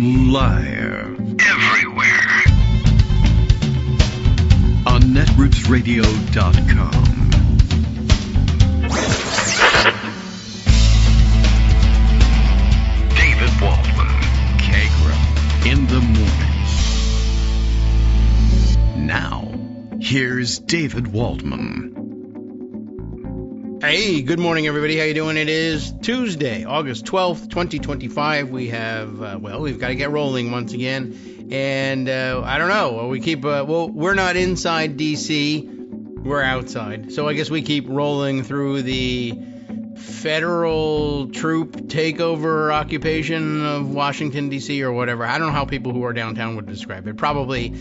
Live everywhere on netrootsradio.com. David Waldman, Kagro, in the morning. Now, here's David Waldman. Hey, good morning, everybody. How you doing? It is Tuesday, August 12th, 2025. We have, we've got to get rolling once again. And I don't know. We're not inside D.C. We're outside. So I guess we keep rolling through the federal troop takeover occupation of Washington, D.C. or whatever. I don't know how people who are downtown would describe it. Probably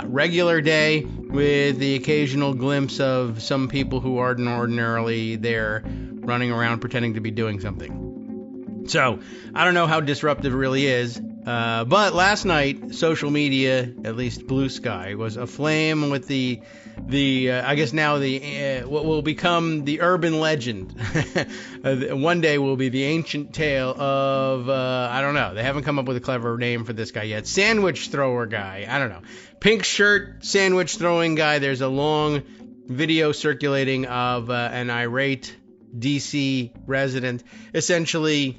regular day with the occasional glimpse of some people who aren't ordinarily there running around pretending to be doing something. So I don't know how disruptive it really is. But last night, social media, at least Blue Sky, was aflame with the I guess now what will become the urban legend. One day will be the ancient tale of, I don't know. They haven't come up with a clever name for this guy yet. Sandwich thrower guy. I don't know. Pink shirt, sandwich throwing guy. There's a long video circulating of an irate DC resident essentially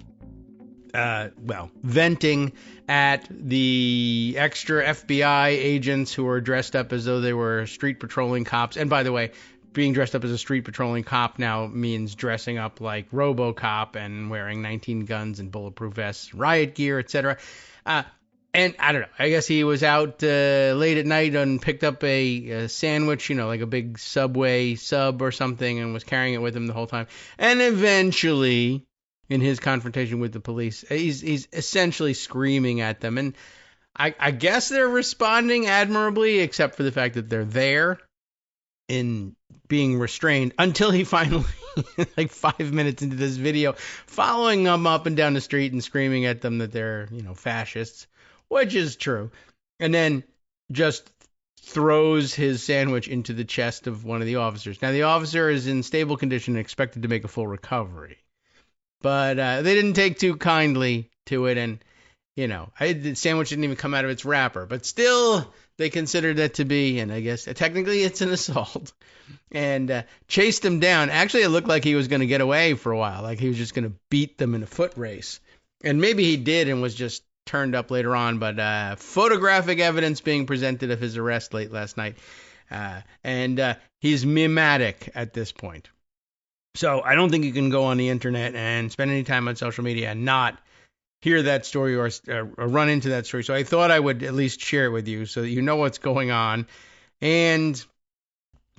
venting at the extra FBI agents who are dressed up as though they were street patrolling cops. And by the way, being dressed up as a street patrolling cop now means dressing up like RoboCop and wearing 19 guns and bulletproof vests, riot gear, etc. And I don't know. I guess he was out late at night and picked up a sandwich, like a big Subway sub or something, and was carrying it with him the whole time. And eventually, in his confrontation with the police, he's essentially screaming at them. And I guess they're responding admirably, except for the fact that they're there in being restrained until he finally, like 5 minutes into this video, following them up and down the street and screaming at them that they're, fascists, which is true. And then just throws his sandwich into the chest of one of the officers. Now, the officer is in stable condition and expected to make a full recovery. But they didn't take too kindly to it, and, the sandwich didn't even come out of its wrapper. But still, they considered it to be, and I guess technically it's an assault, and chased him down. Actually, it looked like he was going to get away for a while, like he was just going to beat them in a foot race. And maybe he did and was just turned up later on, but photographic evidence being presented of his arrest late last night. And he's mimetic at this point. So I don't think you can go on the internet and spend any time on social media and not hear that story or run into that story. So I thought I would at least share it with you so that you know what's going on. And,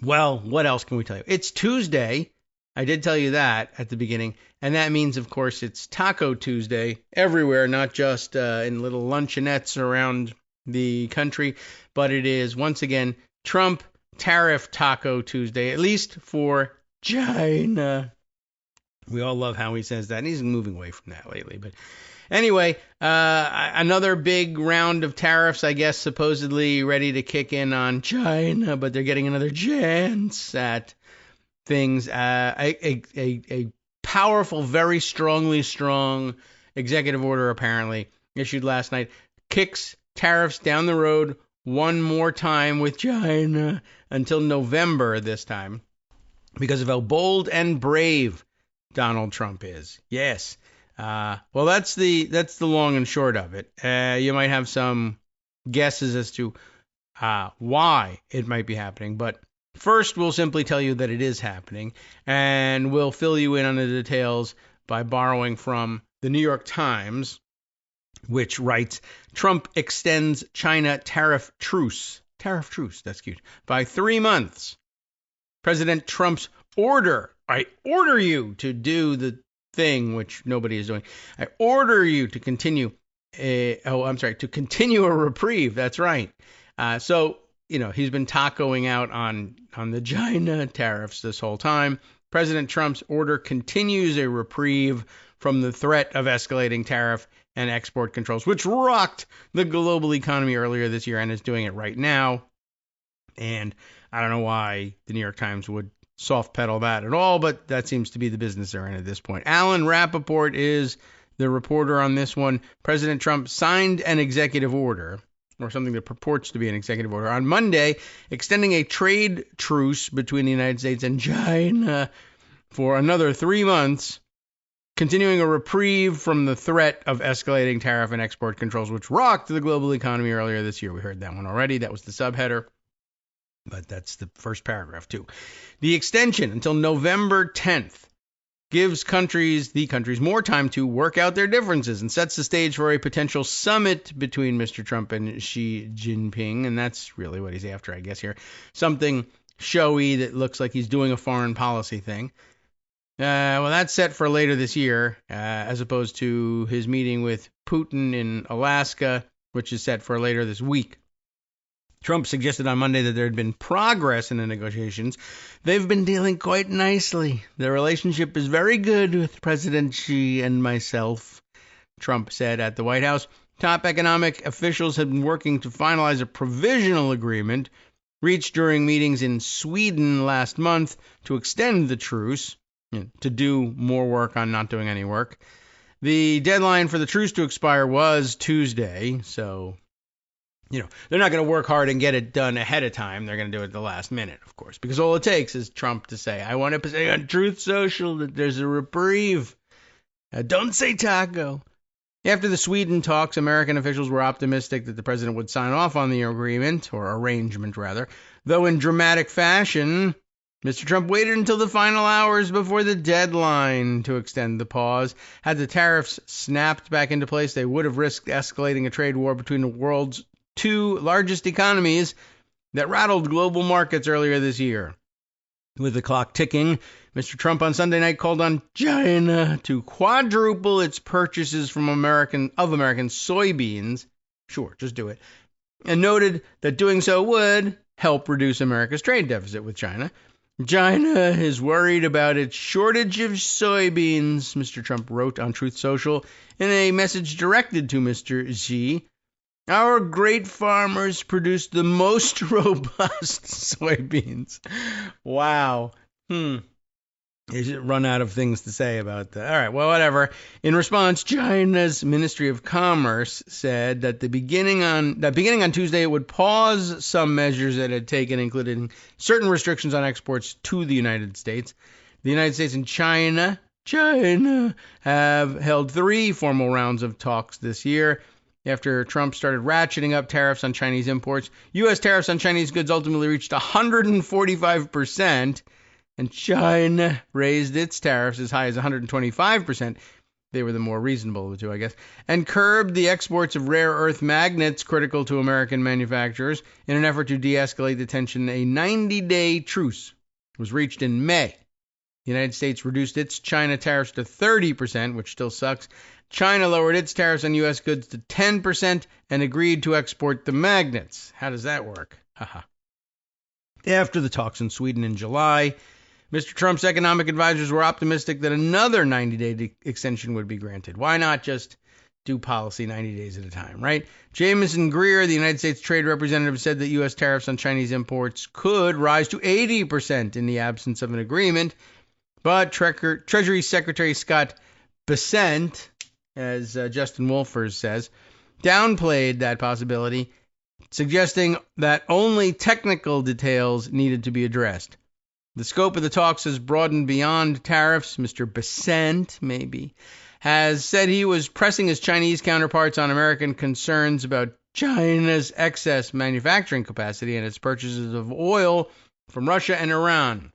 well, what else can we tell you? It's Tuesday. I did tell you that at the beginning. And that means, of course, it's Taco Tuesday everywhere, not just in little luncheonettes around the country. But it is, once again, Trump tariff Taco Tuesday, at least for China. We all love how he says that, and he's moving away from that lately. But anyway, another big round of tariffs, I guess, supposedly ready to kick in on China, but they're getting another chance at things. A powerful, very strong executive order, apparently, issued last night, kicks tariffs down the road one more time with China until November this time, because of how bold and brave Donald Trump is. Yes. Well, that's the long and short of it. You might have some guesses as to why it might be happening, but first we'll simply tell you that it is happening, and we'll fill you in on the details by borrowing from the New York Times, which writes, Trump extends China tariff truce, that's cute, by 3 months. President Trump's order, I order you to do the thing which nobody is doing. I order you to continue to continue a reprieve. That's right. So, he's been tacoing out on the China tariffs this whole time. President Trump's order continues a reprieve from the threat of escalating tariff and export controls, which rocked the global economy earlier this year and is doing it right now. And I don't know why the New York Times would soft pedal that at all, but that seems to be the business they're in at this point. Alan Rappaport is the reporter on this one, President Trump signed an executive order, or something that purports to be an executive order, on Monday, extending a trade truce between the United States and China for another 3 months, continuing a reprieve from the threat of escalating tariff and export controls, which rocked the global economy earlier this year. We heard that one already. That was the subheader, but that's the first paragraph, too. The extension until November 10th gives the countries more time to work out their differences and sets the stage for a potential summit between Mr. Trump and Xi Jinping, and that's really what he's after, I guess, here. Something showy that looks like he's doing a foreign policy thing. Well, that's set for later this year, as opposed to his meeting with Putin in Alaska, which is set for later this week. Trump suggested on Monday that there had been progress in the negotiations. They've been dealing quite nicely. The relationship is very good with President Xi and myself, Trump said at the White House. Top economic officials have been working to finalize a provisional agreement reached during meetings in Sweden last month to extend the truce, to do more work on not doing any work. The deadline for the truce to expire was Tuesday, so they're not going to work hard and get it done ahead of time. They're going to do it at the last minute, of course, because all it takes is Trump to say, I want to say on Truth Social that there's a reprieve. Don't say taco. After the Sweden talks, American officials were optimistic that the president would sign off on the agreement, or arrangement rather, though in dramatic fashion, Mr. Trump waited until the final hours before the deadline to extend the pause. Had the tariffs snapped back into place, they would have risked escalating a trade war between the world's two largest economies that rattled global markets earlier this year. With the clock ticking, Mr. Trump on Sunday night called on China to quadruple its purchases from American soybeans. Sure, just do it. And noted that doing so would help reduce America's trade deficit with China. China is worried about its shortage of soybeans, Mr. Trump wrote on Truth Social in a message directed to Mr. Xi. Our great farmers produce the most robust soybeans. Wow. He's run out of things to say about that. All right, well, whatever. In response, China's Ministry of Commerce said that beginning on Tuesday, it would pause some measures it had taken, including certain restrictions on exports to the United States. The United States and China have held 3 formal rounds of talks this year. After Trump started ratcheting up tariffs on Chinese imports, U.S. tariffs on Chinese goods ultimately reached 145%, and China raised its tariffs as high as 125%. They were the more reasonable of the two, I guess, and curbed the exports of rare earth magnets critical to American manufacturers in an effort to de-escalate the tension. A 90-day truce was reached in May. The United States reduced its China tariffs to 30%, which still sucks. China lowered its tariffs on U.S. goods to 10% and agreed to export the magnets. How does that work? After the talks in Sweden in July, Mr. Trump's economic advisors were optimistic that another 90-day extension would be granted. Why not just do policy 90 days at a time, right? Jameson Greer, the United States Trade Representative, said that U.S. tariffs on Chinese imports could rise to 80% in the absence of an agreement, but Treasury Secretary Scott Bessent, as Justin Wolfers says, downplayed that possibility, suggesting that only technical details needed to be addressed. The scope of the talks has broadened beyond tariffs. Mr. Bessent, maybe, has said he was pressing his Chinese counterparts on American concerns about China's excess manufacturing capacity and its purchases of oil from Russia and Iran.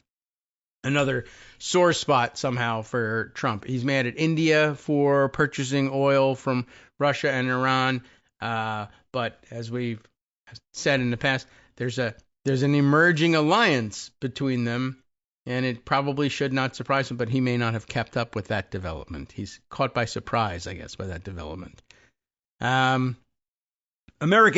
Another sore spot somehow for Trump. He's mad at India for purchasing oil from Russia and Iran. But as we've said in the past, there's an emerging alliance between them, and it probably should not surprise him, but he may not have kept up with that development. He's caught by surprise, I guess, by that development. American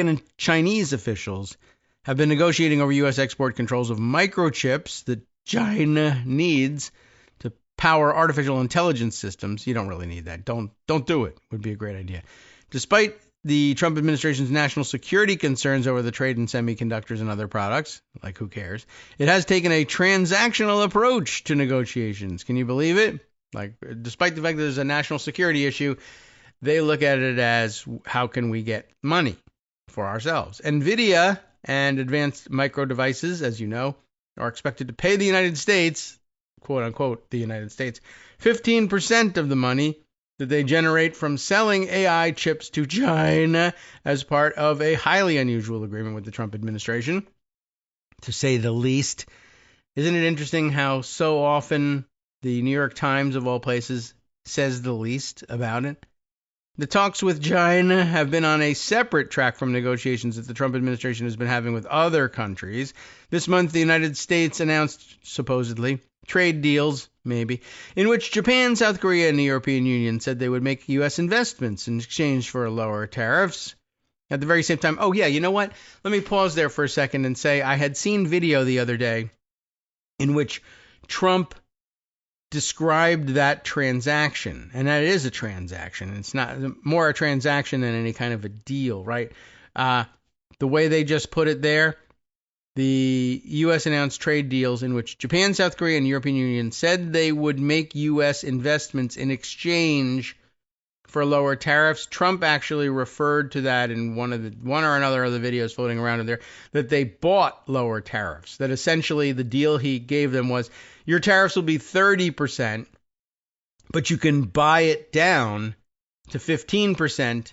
and Chinese officials have been negotiating over U.S. export controls of microchips that China needs to power artificial intelligence systems. You don't really need that. Don't do it. Would be a great idea. Despite the Trump administration's national security concerns over the trade in semiconductors and other products, like who cares, it has taken a transactional approach to negotiations. Can you believe it? Like, despite the fact that there's a national security issue, they look at it as how can we get money for ourselves. NVIDIA and Advanced Micro Devices, as you know, are expected to pay the United States, quote unquote, the United States, 15% of the money that they generate from selling AI chips to China as part of a highly unusual agreement with the Trump administration, to say the least. Isn't it interesting how so often the New York Times, of all places, says the least about it? The talks with China have been on a separate track from negotiations that the Trump administration has been having with other countries. This month, the United States announced, supposedly, trade deals, maybe, in which Japan, South Korea, and the European Union said they would make U.S. investments in exchange for lower tariffs. At the very same time, oh yeah, you know what? Let me pause there for a second and say I had seen video the other day in which Trump described that transaction, and that is a transaction. It's not more a transaction than any kind of a deal, right? The way they just put it there, the U.S. announced trade deals in which Japan, South Korea, and the European Union said they would make U.S. investments in exchange for lower tariffs. Trump actually referred to that in one or another of the videos floating around in there, that they bought lower tariffs, that essentially the deal he gave them was your tariffs will be 30%, but you can buy it down to 15%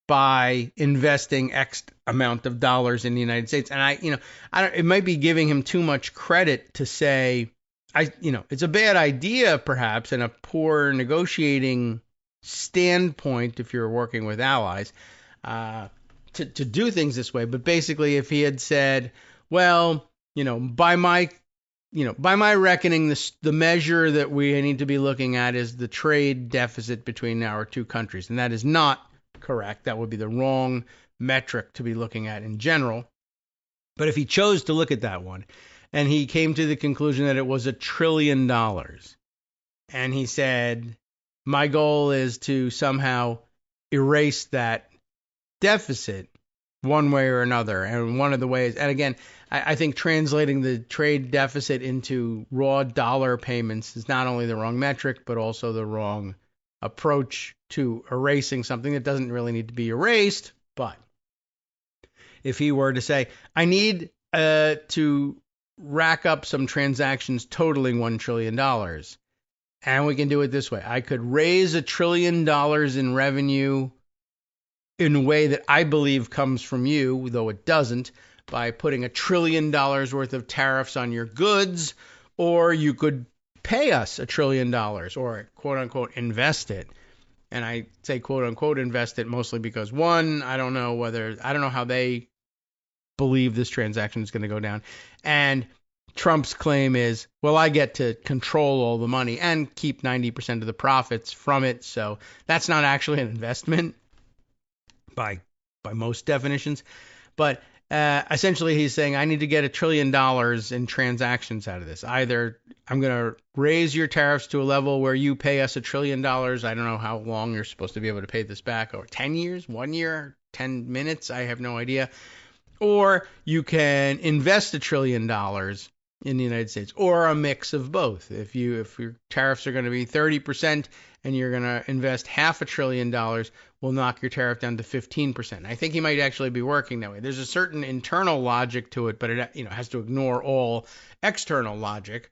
by investing X amount of dollars in the United States. And it might be giving him too much credit to say, it's a bad idea perhaps and a poor negotiating standpoint if you're working with allies to do things this way. But basically, if he had said, well, by my reckoning, the measure that we need to be looking at is the trade deficit between our two countries, and that is not correct. That would be the wrong metric to be looking at in general. But if he chose to look at that one, and he came to the conclusion that it was $1 trillion, and he said, my goal is to somehow erase that deficit one way or another. And one of the ways, and again, I think translating the trade deficit into raw dollar payments is not only the wrong metric, but also the wrong approach to erasing something that doesn't really need to be erased. But if he were to say, I need to rack up some transactions totaling $1 trillion, and we can do it this way. I could raise $1 trillion in revenue in a way that I believe comes from you, though it doesn't, by putting $1 trillion worth of tariffs on your goods, or you could pay us $1 trillion or quote unquote invest it. And I say quote unquote invest it mostly because, one, I don't know how they believe this transaction is going to go down. And Trump's claim is, well, I get to control all the money and keep 90% of the profits from it. So that's not actually an investment by most definitions. But essentially, he's saying, I need to get $1 trillion in transactions out of this. Either I'm going to raise your tariffs to a level where you pay us $1 trillion. I don't know how long you're supposed to be able to pay this back, over 10 years, 1 year, 10 minutes. I have no idea. Or you can invest $1 trillion in the United States, or a mix of both. If your tariffs are going to be 30% and you're going to invest $500 billion, we'll knock your tariff down to 15%. I think he might actually be working that way. There's a certain internal logic to it, but it has to ignore all external logic,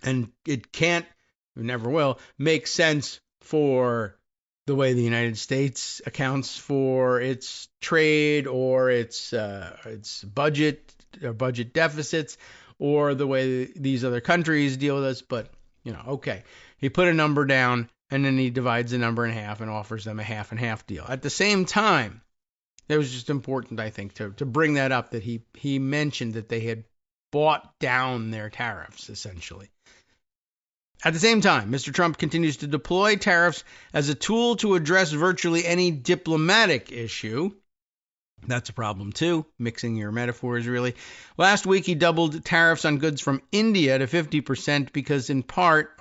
and it never will make sense for the way the United States accounts for its trade or its budget or budget deficits, or the way these other countries deal with us. But, okay. He put a number down, and then he divides the number in half and offers them a half and half deal. At the same time, it was just important, I think, to bring that up, that he mentioned that they had bought down their tariffs, essentially. At the same time, Mr. Trump continues to deploy tariffs as a tool to address virtually any diplomatic issue. That's a problem, too, mixing your metaphors, really. Last week, he doubled tariffs on goods from India to 50% because in part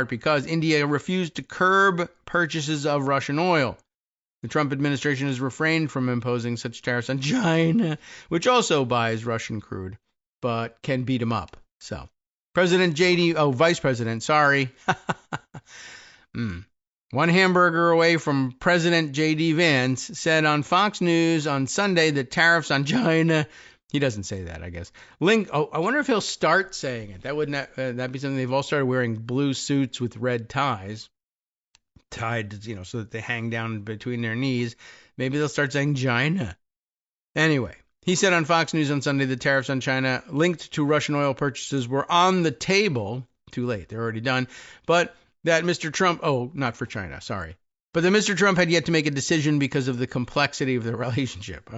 because India refused to curb purchases of Russian oil. The Trump administration has refrained from imposing such tariffs on China, which also buys Russian crude, but can beat him up. So, Vice President, One hamburger away from President J.D. Vance said on Fox News on Sunday that tariffs on China, he doesn't say that, I guess. I wonder if he'll start saying it. That wouldn't that be something? They've all started wearing blue suits with red ties, tied, so that they hang down between their knees. Maybe they'll start saying China. Anyway, he said on Fox News on Sunday that tariffs on China linked to Russian oil purchases were on the table. Too late. They're already done. But that Mr. Trump, not for China, sorry. But that Mr. Trump had yet to make a decision because of the complexity of the relationship.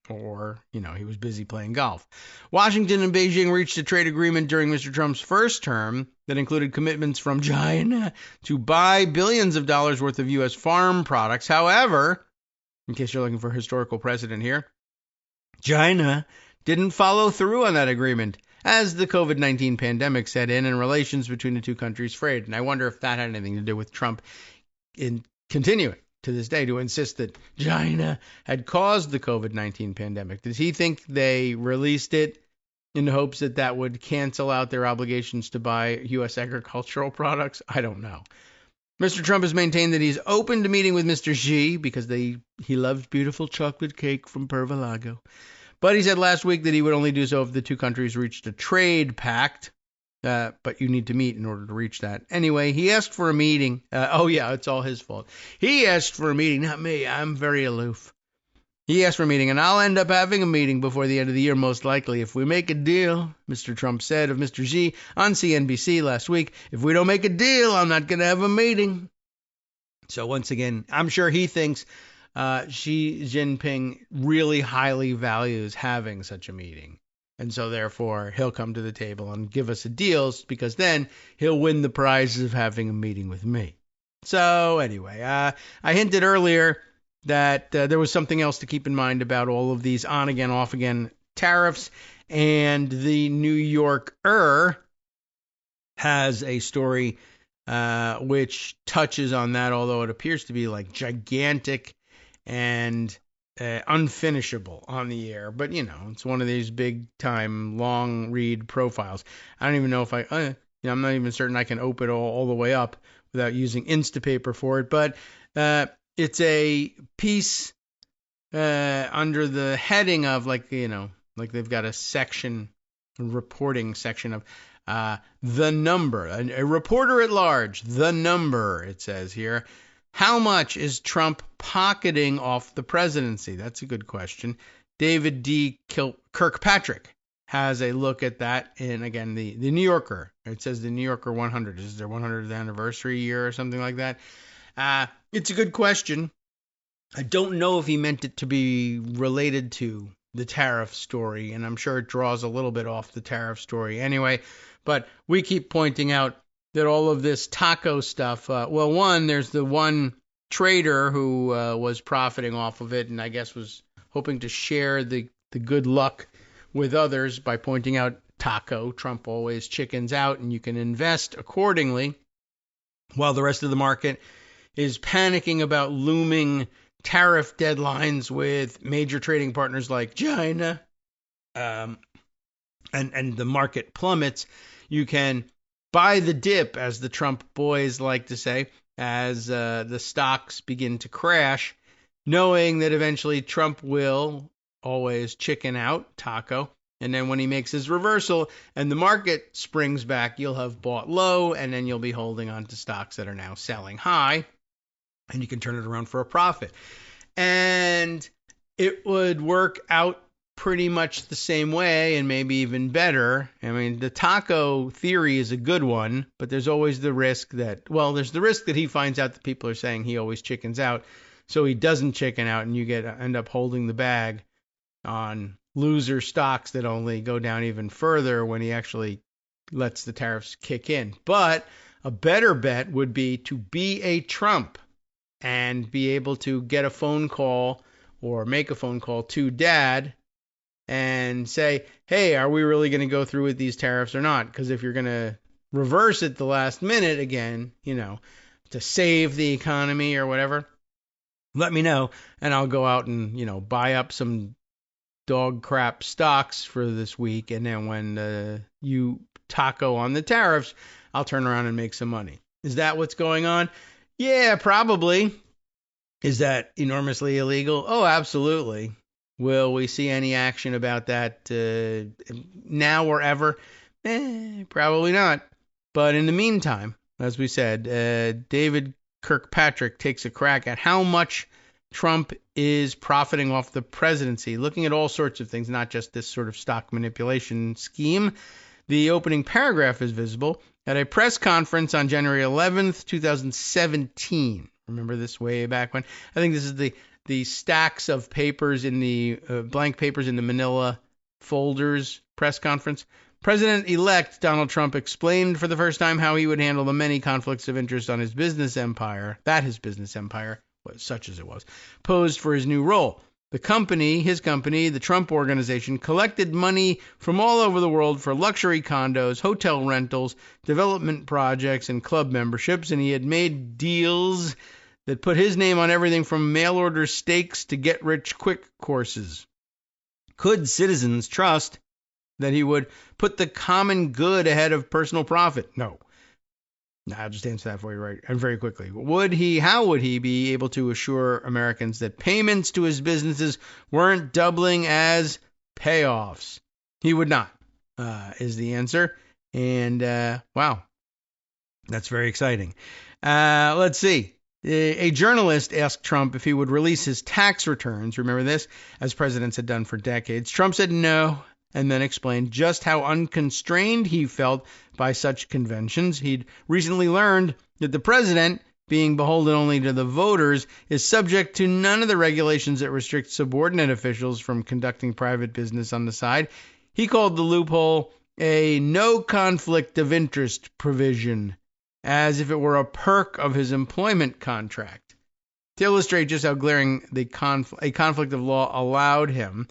Or, he was busy playing golf. Washington and Beijing reached a trade agreement during Mr. Trump's first term that included commitments from China to buy billions of dollars worth of U.S. farm products. However, in case you're looking for a historical precedent here, China didn't follow through on that agreement as the COVID-19 pandemic set in and relations between the two countries frayed. And I wonder if that had anything to do with Trump in continuing to this day to insist that China had caused the COVID-19 pandemic. Does he think they released it in the hopes that that would cancel out their obligations to buy U.S. agricultural products? I don't know. Mr. Trump has maintained that he's open to meeting with Mr. Xi because he loves beautiful chocolate cake from Pervalago. But he said last week that he would only do so if the two countries reached a trade pact. But you need to meet in order to reach that. Anyway, he asked for a meeting. It's all his fault. He asked for a meeting, not me. I'm very aloof. He asked for a meeting, and I'll end up having a meeting before the end of the year, most likely, if we make a deal, Mr. Trump said of Mr. Xi on CNBC last week. If we don't make a deal, I'm not going to have a meeting. So once again, I'm sure he thinks Xi Jinping really highly values having such a meeting. And so therefore, he'll come to the table and give us a deal because then he'll win the prizes of having a meeting with me. So anyway, I hinted earlier that there was something else to keep in mind about all of these on-again, off-again tariffs. And the New Yorker has a story which touches on that, although it appears to be like gigantic and unfinishable on the air. But, it's one of these big-time, long-read profiles. I don't even know if I'm not even certain I can open it all the way up without using Instapaper for it. But it's a piece under the heading of, like they've got a section, a reporting section of the number. A reporter at large, the number, it says here. How much is Trump pocketing off the presidency? That's a good question. David D. Kirkpatrick has a look at that in, again, the New Yorker. It says the New Yorker 100. Is their 100th anniversary year or something like that? It's a good question. I don't know if he meant it to be related to the tariff story, and I'm sure it draws a little bit off the tariff story anyway. But we keep pointing out that all of this taco stuff, there's the one trader who was profiting off of it and I guess was hoping to share the good luck with others by pointing out taco. Trump always chickens out and you can invest accordingly, while the rest of the market is panicking about looming tariff deadlines with major trading partners like China, and the market plummets. You can buy the dip, as the Trump boys like to say, as the stocks begin to crash, knowing that eventually Trump will always chicken out, taco, and then when he makes his reversal and the market springs back, you'll have bought low, and then you'll be holding on to stocks that are now selling high, and you can turn it around for a profit. And it would work out pretty much the same way and maybe even better. I mean, the taco theory is a good one, but there's always the risk that, there's the risk that he finds out that people are saying he always chickens out, so he doesn't chicken out and you end up holding the bag on loser stocks that only go down even further when he actually lets the tariffs kick in. But a better bet would be to be a Trump and be able to get a phone call or make a phone call to Dad and say, hey, are we really going to go through with these tariffs or not? Because if you're going to reverse it the last minute again, to save the economy or whatever, let me know, and I'll go out and, buy up some dog crap stocks for this week. And then when you taco on the tariffs, I'll turn around and make some money. Is that what's going on? Yeah, probably. Is that enormously illegal? Oh, absolutely. Will we see any action about that now or ever? Probably not. But in the meantime, as we said, David Kirkpatrick takes a crack at how much Trump is profiting off the presidency, looking at all sorts of things, not just this sort of stock manipulation scheme. The opening paragraph is visible at a press conference on January 11th, 2017. Remember this way back when? I think this is the stacks of papers in the blank papers in the Manila folders press conference. President-elect Donald Trump explained for the first time how he would handle the many conflicts of interest on his business empire, such as it was, posed for his new role. His company, the Trump Organization, collected money from all over the world for luxury condos, hotel rentals, development projects, and club memberships, and he had made deals that put his name on everything from mail-order steaks to get-rich-quick courses. Could citizens trust that he would put the common good ahead of personal profit? No. I'll just answer that for you right and very quickly. How would he be able to assure Americans that payments to his businesses weren't doubling as payoffs? He would not, is the answer. And, wow, that's very exciting. Let's see. A journalist asked Trump if he would release his tax returns. Remember this? As presidents had done for decades. Trump said no, and then explained just how unconstrained he felt by such conventions. He'd recently learned that the president, being beholden only to the voters, is subject to none of the regulations that restrict subordinate officials from conducting private business on the side. He called the loophole a no conflict of interest provision, as if it were a perk of his employment contract. To illustrate just how glaring a conflict of law allowed him,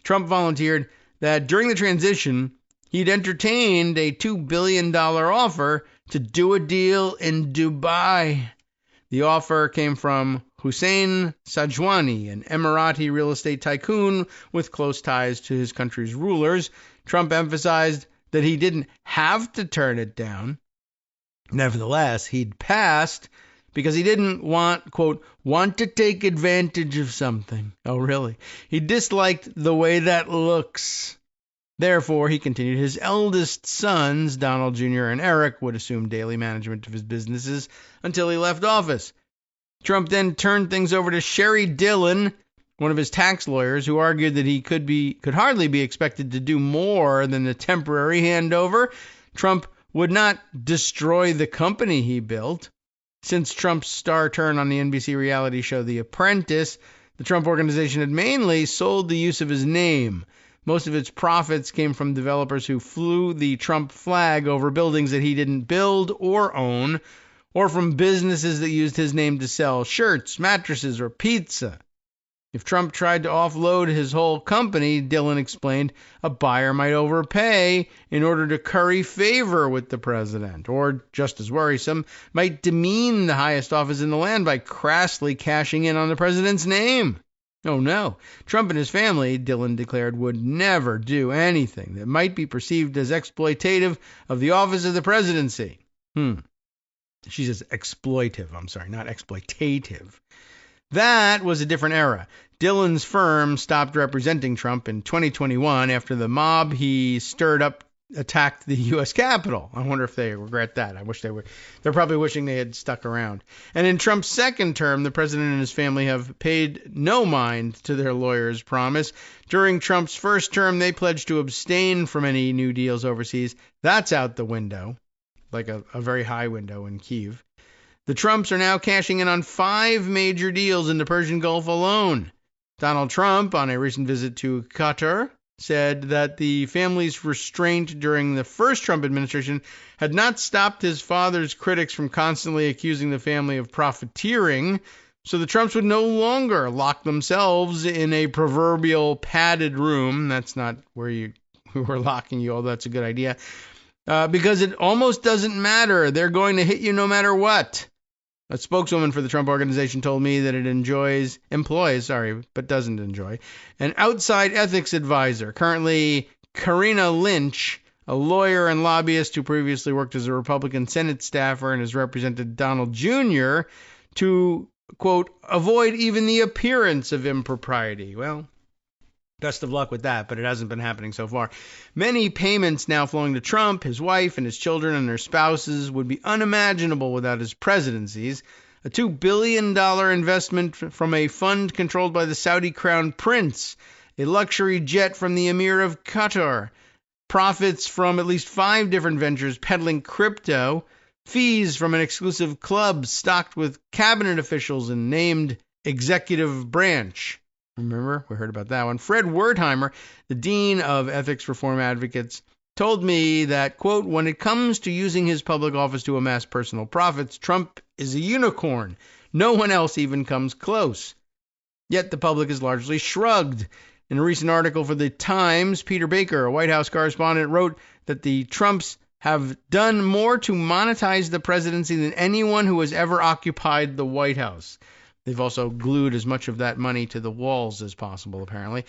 Trump volunteered that during the transition, he'd entertained a $2 billion offer to do a deal in Dubai. The offer came from Hussein Sajwani, an Emirati real estate tycoon with close ties to his country's rulers. Trump emphasized that he didn't have to turn it down. Nevertheless, he'd passed because he didn't want to take advantage of something. Oh, really? He disliked the way that looks. Therefore, he continued, his eldest sons, Donald Jr. and Eric, would assume daily management of his businesses until he left office. Trump then turned things over to Sherry Dillon, one of his tax lawyers, who argued that he could hardly be expected to do more than a temporary handover. Trump would not destroy the company he built. Since Trump's star turn on the NBC reality show The Apprentice, the Trump Organization had mainly sold the use of his name. Most of its profits came from developers who flew the Trump flag over buildings that he didn't build or own, or from businesses that used his name to sell shirts, mattresses, or pizza. If Trump tried to offload his whole company, Dillon explained, a buyer might overpay in order to curry favor with the president, or, just as worrisome, might demean the highest office in the land by crassly cashing in on the president's name. Oh no, Trump and his family, Dillon declared, would never do anything that might be perceived as exploitative of the office of the presidency. She says exploitive, not exploitative. That was a different era. Dillon's firm stopped representing Trump in 2021 after the mob he stirred up attacked the U.S. Capitol. I wonder if they regret that. I wish they would. They're probably wishing they had stuck around. And in Trump's second term, the president and his family have paid no mind to their lawyer's promise. During Trump's first term, they pledged to abstain from any new deals overseas. That's out the window, like a very high window in Kyiv. The Trumps are now cashing in on 5 major deals in the Persian Gulf alone. Donald Trump, on a recent visit to Qatar, said that the family's restraint during the first Trump administration had not stopped his father's critics from constantly accusing the family of profiteering, so the Trumps would no longer lock themselves in a proverbial padded room. That's not where we're locking you, although that's a good idea, because it almost doesn't matter. They're going to hit you no matter what. A spokeswoman for the Trump Organization told me that it employs, but doesn't enjoy, an outside ethics advisor, currently Karina Lynch, a lawyer and lobbyist who previously worked as a Republican Senate staffer and has represented Donald Jr. to, quote, avoid even the appearance of impropriety. Well, best of luck with that, but it hasn't been happening so far. Many payments now flowing to Trump, his wife, and his children and their spouses would be unimaginable without his presidencies. A $2 billion investment from a fund controlled by the Saudi Crown Prince, a luxury jet from the Emir of Qatar, profits from at least 5 different ventures peddling crypto, fees from an exclusive club stocked with cabinet officials and named executive branch. Remember, we heard about that one. Fred Wertheimer, the dean of ethics reform advocates, told me that, quote, when it comes to using his public office to amass personal profits, Trump is a unicorn. No one else even comes close. Yet the public is largely shrugged. In a recent article for The Times, Peter Baker, a White House correspondent, wrote that the Trumps have done more to monetize the presidency than anyone who has ever occupied the White House. They've also glued as much of that money to the walls as possible, apparently.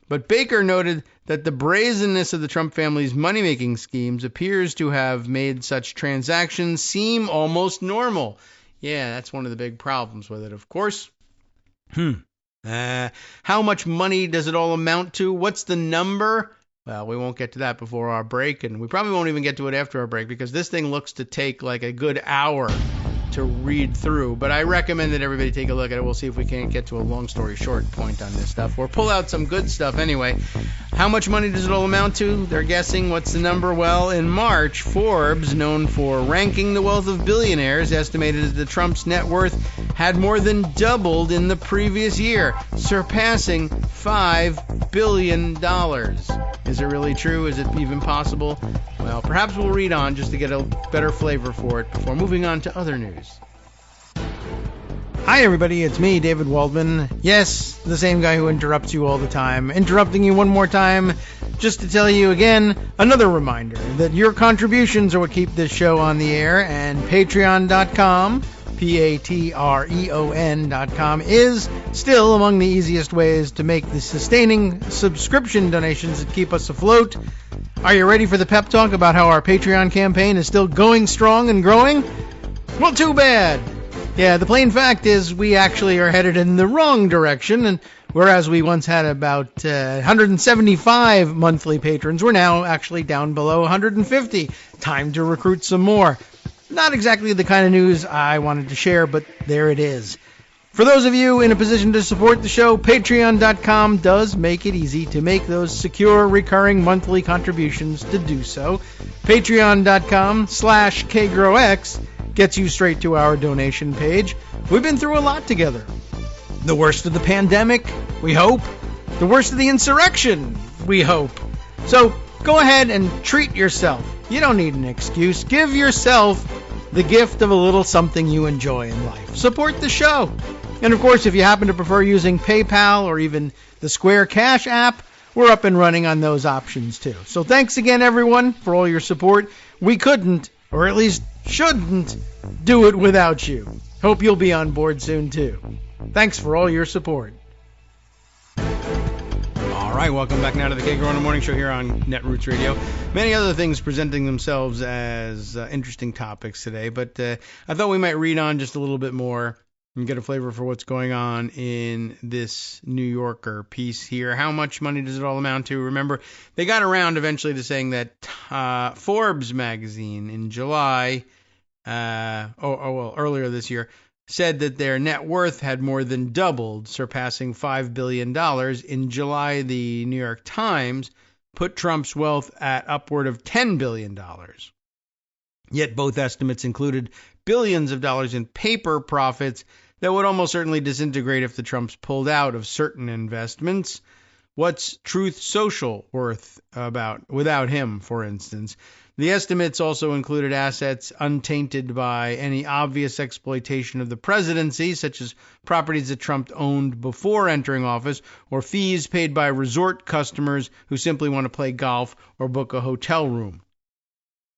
But Baker noted that the brazenness of the Trump family's money-making schemes appears to have made such transactions seem almost normal. Yeah, that's one of the big problems with it, of course. How much money does it all amount to? What's the number? Well, we won't get to that before our break, and we probably won't even get to it after our break because this thing looks to take like a good hour to read through, but I recommend that everybody take a look at it. We'll see if we can't get to a long story short point on this stuff, or pull out some good stuff anyway. How much money does it all amount to? They're guessing. What's the number? Well, in March, Forbes, known for ranking the wealth of billionaires, estimated that the Trump's net worth had more than doubled in the previous year, surpassing $5 billion. Is it really true? Is it even possible? Well, perhaps we'll read on just to get a better flavor for it before moving on to other news. Hi, everybody. It's me, David Waldman. Yes, the same guy who interrupts you all the time. Interrupting you one more time just to tell you again, another reminder that your contributions are what keep this show on the air, and Patreon.com, Patreon.com, is still among the easiest ways to make the sustaining subscription donations that keep us afloat. Are you ready for the pep talk about how our Patreon campaign is still going strong and growing? Well, too bad. Yeah, the plain fact is we actually are headed in the wrong direction, and whereas we once had about 175 monthly patrons, we're now actually down below 150. Time to recruit some more. Not exactly the kind of news I wanted to share, but there it is. For those of you in a position to support the show, Patreon.com does make it easy to make those secure, recurring monthly contributions to do so. Patreon.com/KagroX gets you straight to our donation page. We've been through a lot together. The worst of the pandemic, we hope. The worst of the insurrection, we hope. So go ahead and treat yourself. You don't need an excuse. Give yourself the gift of a little something you enjoy in life. Support the show. And of course, if you happen to prefer using PayPal or even the Square Cash app, we're up and running on those options too. So thanks again, everyone, for all your support. We couldn't, or at least shouldn't, do it without you. Hope you'll be on board soon too. Thanks for all your support. All right, welcome back now to the Kagro in the Morning Show here on Netroots Radio. Many other things presenting themselves as interesting topics today, but I thought we might read on just a little bit more and get a flavor for what's going on in this New Yorker piece here. How much money does it all amount to? Remember, they got around eventually to saying that Forbes magazine in July, earlier this year, said that their net worth had more than doubled, surpassing $5 billion. In July, the New York Times put Trump's wealth at upward of $10 billion. Yet both estimates included billions of dollars in paper profits that would almost certainly disintegrate if the Trumps pulled out of certain investments. What's Truth Social worth without him, for instance? The estimates also included assets untainted by any obvious exploitation of the presidency, such as properties that Trump owned before entering office, or fees paid by resort customers who simply want to play golf or book a hotel room.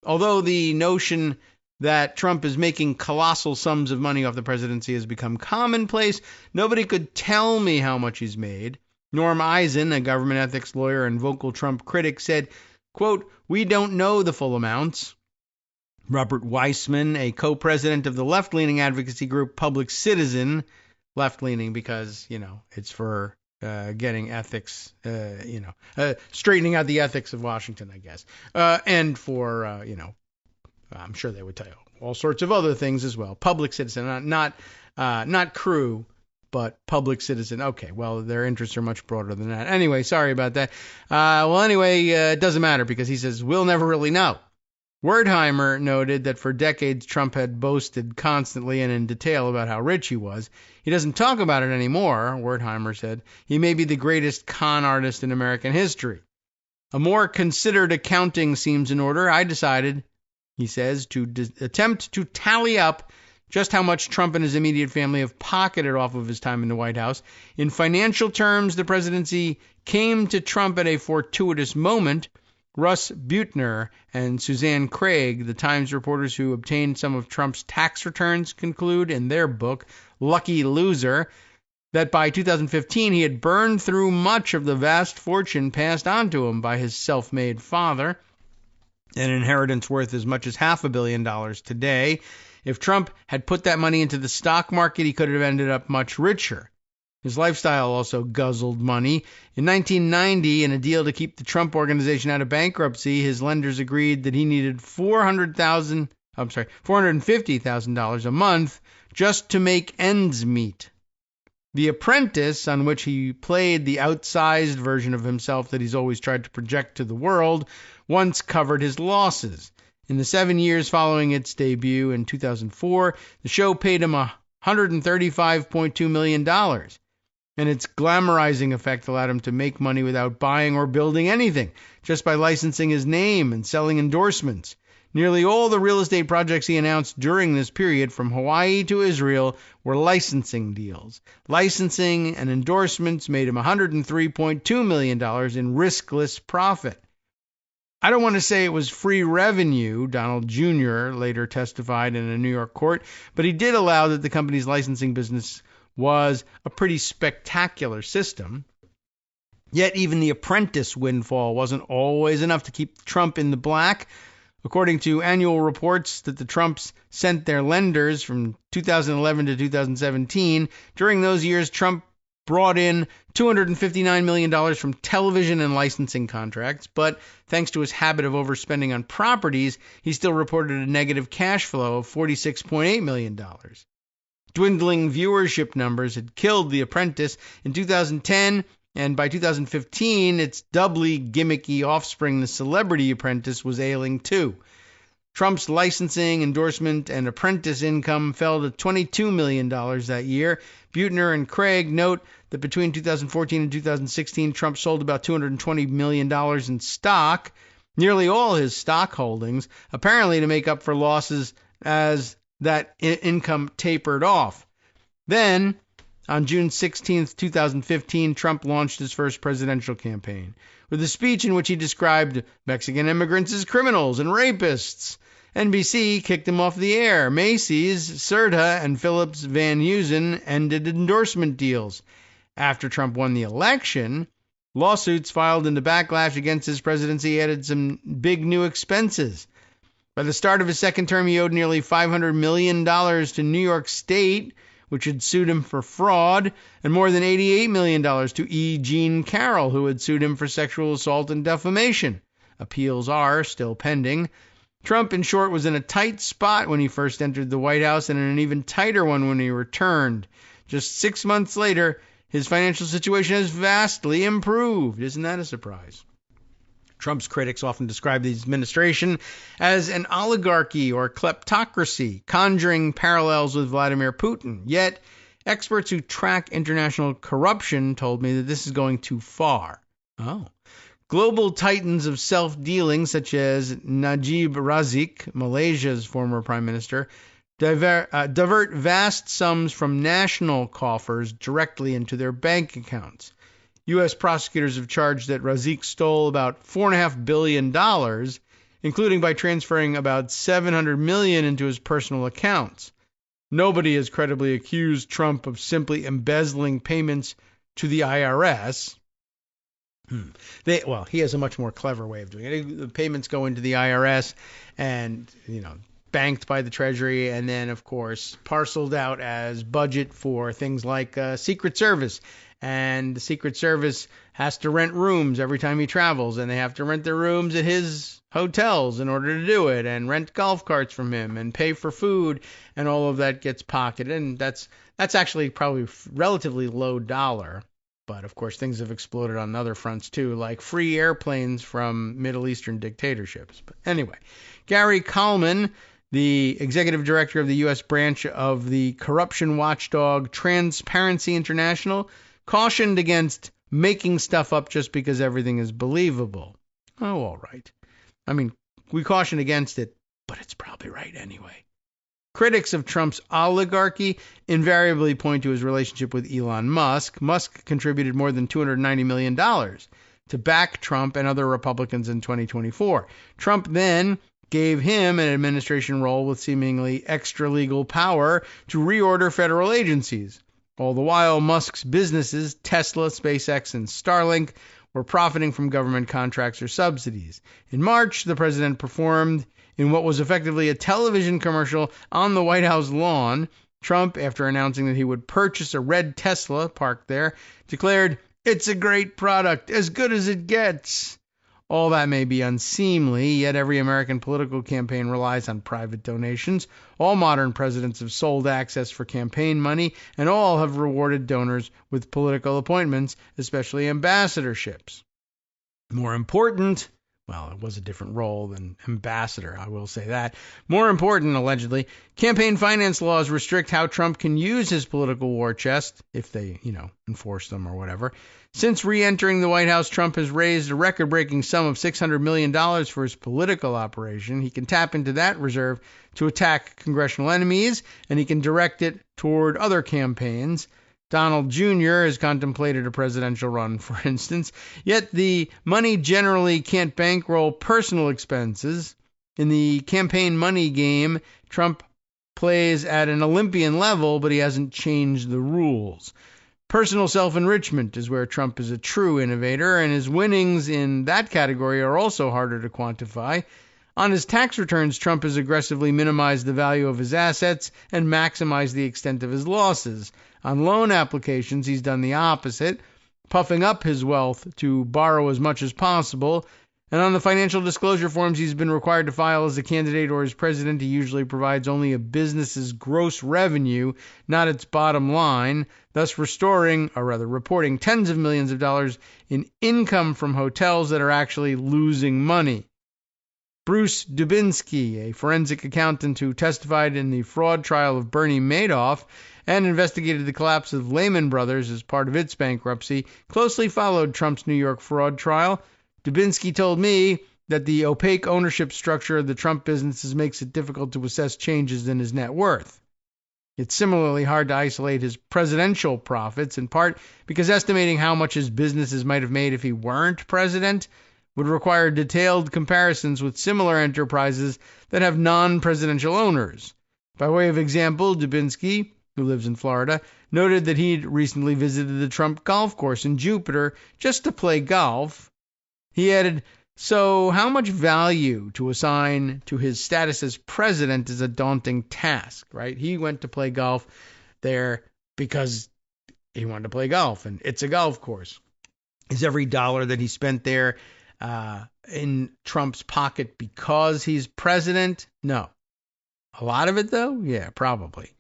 Although the notion that Trump is making colossal sums of money off the presidency has become commonplace, nobody could tell me how much he's made. Norm Eisen, a government ethics lawyer and vocal Trump critic, said, Quote, "We don't know the full amounts." Robert Weissman, a co-president of the left-leaning advocacy group Public Citizen, left-leaning because, it's for getting ethics, straightening out the ethics of Washington, I guess, and for, I'm sure they would tell you all sorts of other things as well. Public Citizen, not crew, but Public Citizen. Okay, well, their interests are much broader than that. Anyway, sorry about that. It doesn't matter because he says, we'll never really know. Wertheimer noted that for decades Trump had boasted constantly and in detail about how rich he was. He doesn't talk about it anymore, Wertheimer said. He may be the greatest con artist in American history. A more considered accounting seems in order. I decided, he says, to attempt to tally up just how much Trump and his immediate family have pocketed off of his time in the White House. In financial terms, the presidency came to Trump at a fortuitous moment. Russ Buettner and Suzanne Craig, the Times reporters who obtained some of Trump's tax returns, conclude in their book, Lucky Loser, that by 2015 he had burned through much of the vast fortune passed on to him by his self-made father, an inheritance worth as much as $500 million today. If Trump had put that money into the stock market, he could have ended up much richer. His lifestyle also guzzled money. In 1990, in a deal to keep the Trump Organization out of bankruptcy, his lenders agreed that he needed $450,000 a month just to make ends meet. The Apprentice, on which he played the outsized version of himself that he's always tried to project to the world, once covered his losses. In the 7 years following its debut in 2004, the show paid him $135.2 million. And its glamorizing effect allowed him to make money without buying or building anything, just by licensing his name and selling endorsements. Nearly all the real estate projects he announced during this period, from Hawaii to Israel, were licensing deals. Licensing and endorsements made him $103.2 million in riskless profit. I don't want to say it was free revenue, Donald Jr. later testified in a New York court, but he did allow that the company's licensing business was a pretty spectacular system. Yet even the Apprentice windfall wasn't always enough to keep Trump in the black. According to annual reports that the Trumps sent their lenders from 2011 to 2017, during those years, Trump brought in $259 million from television and licensing contracts, but thanks to his habit of overspending on properties, he still reported a negative cash flow of $46.8 million. Dwindling viewership numbers had killed The Apprentice in 2010, and by 2015, its doubly gimmicky offspring, The Celebrity Apprentice, was ailing too. Trump's licensing, endorsement, and apprentice income fell to $22 million that year. Buettner and Craig note that between 2014 and 2016, Trump sold about $220 million in stock, nearly all his stock holdings, apparently to make up for losses as that income tapered off. Then, on June 16, 2015, Trump launched his first presidential campaign with a speech in which he described Mexican immigrants as criminals and rapists. NBC kicked him off the air. Macy's, Serta, and Phillips Van Heusen ended endorsement deals. After Trump won the election, lawsuits filed into backlash against his presidency added some big new expenses. By the start of his second term, he owed nearly $500 million to New York State, which had sued him for fraud, and more than $88 million to E. Jean Carroll, who had sued him for sexual assault and defamation. Appeals are still pending. Trump, in short, was in a tight spot when he first entered the White House and in an even tighter one when he returned. Just 6 months later, his financial situation has vastly improved. Isn't that a surprise? Trump's critics often describe the administration as an oligarchy or kleptocracy, conjuring parallels with Vladimir Putin. Yet, experts who track international corruption told me that this is going too far. Global titans of self-dealing, such as Najib Razak, Malaysia's former prime minister, divert vast sums from national coffers directly into their bank accounts. U.S. prosecutors have charged that Razak stole about $4.5 billion, including by transferring about $700 million into his personal accounts. Nobody has credibly accused Trump of simply embezzling payments to the IRS. He has a much more clever way of doing it. The payments go into the IRS and, banked by the Treasury, and then, of course, parceled out as budget for things like Secret Service. And the Secret Service has to rent rooms every time he travels, and they have to rent their rooms at his hotels in order to do it, and rent golf carts from him, and pay for food, and all of that gets pocketed. And that's actually probably relatively low dollar. But, of course, things have exploded on other fronts, too, like free airplanes from Middle Eastern dictatorships. But anyway, Gary Coleman, the executive director of the U.S. branch of the corruption watchdog Transparency International, cautioned against making stuff up just because everything is believable. Oh, all right. I mean, we caution against it, but it's probably right anyway. Critics of Trump's oligarchy invariably point to his relationship with Elon Musk. Musk contributed more than $290 million to back Trump and other Republicans in 2024. Trump then gave him an administration role with seemingly extra legal power to reorder federal agencies. All the while, Musk's businesses, Tesla, SpaceX, and Starlink, were profiting from government contracts or subsidies. In March, the president performed in what was effectively a television commercial on the White House lawn. Trump, after announcing that he would purchase a red Tesla parked there, declared, "It's a great product, as good as it gets." All that may be unseemly, yet every American political campaign relies on private donations. All modern presidents have sold access for campaign money, and all have rewarded donors with political appointments, especially ambassadorships. More important, well, it was a different role than ambassador, I will say that. More important, allegedly, campaign finance laws restrict how Trump can use his political war chest, if they, enforce them or whatever. Since re-entering the White House, Trump has raised a record-breaking sum of $600 million for his political operation. He can tap into that reserve to attack congressional enemies, and he can direct it toward other campaigns. Donald Jr. has contemplated a presidential run, for instance, yet the money generally can't bankroll personal expenses. In the campaign money game, Trump plays at an Olympian level, but he hasn't changed the rules. Personal self-enrichment is where Trump is a true innovator, and his winnings in that category are also harder to quantify. On his tax returns, Trump has aggressively minimized the value of his assets and maximized the extent of his losses. On loan applications, he's done the opposite, puffing up his wealth to borrow as much as possible. And on the financial disclosure forms he's been required to file as a candidate or as president, he usually provides only a business's gross revenue, not its bottom line, thus reporting tens of millions of dollars in income from hotels that are actually losing money. Bruce Dubinsky, a forensic accountant who testified in the fraud trial of Bernie Madoff and investigated the collapse of Lehman Brothers as part of its bankruptcy, closely followed Trump's New York fraud trial. Dubinsky told me that the opaque ownership structure of the Trump businesses makes it difficult to assess changes in his net worth. It's similarly hard to isolate his presidential profits, in part because estimating how much his businesses might have made if he weren't president would require detailed comparisons with similar enterprises that have non-presidential owners. By way of example, Dubinsky, who lives in Florida, noted that he'd recently visited the Trump golf course in Jupiter just to play golf. He added, "So how much value to assign to his status as president is a daunting task," right? He went to play golf there because he wanted to play golf, and it's a golf course. Is every dollar that he spent there in Trump's pocket because he's president? No. A lot of it, though? Yeah, probably.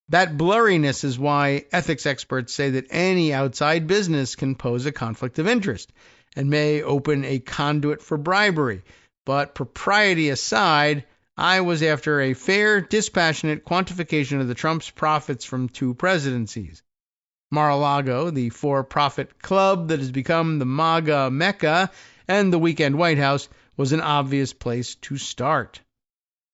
That blurriness is why ethics experts say that any outside business can pose a conflict of interest and may open a conduit for bribery. But propriety aside, I was after a fair, dispassionate quantification of the Trump's profits from two presidencies. Mar-a-Lago, the for-profit club that has become the MAGA Mecca, and the weekend White House was an obvious place to start.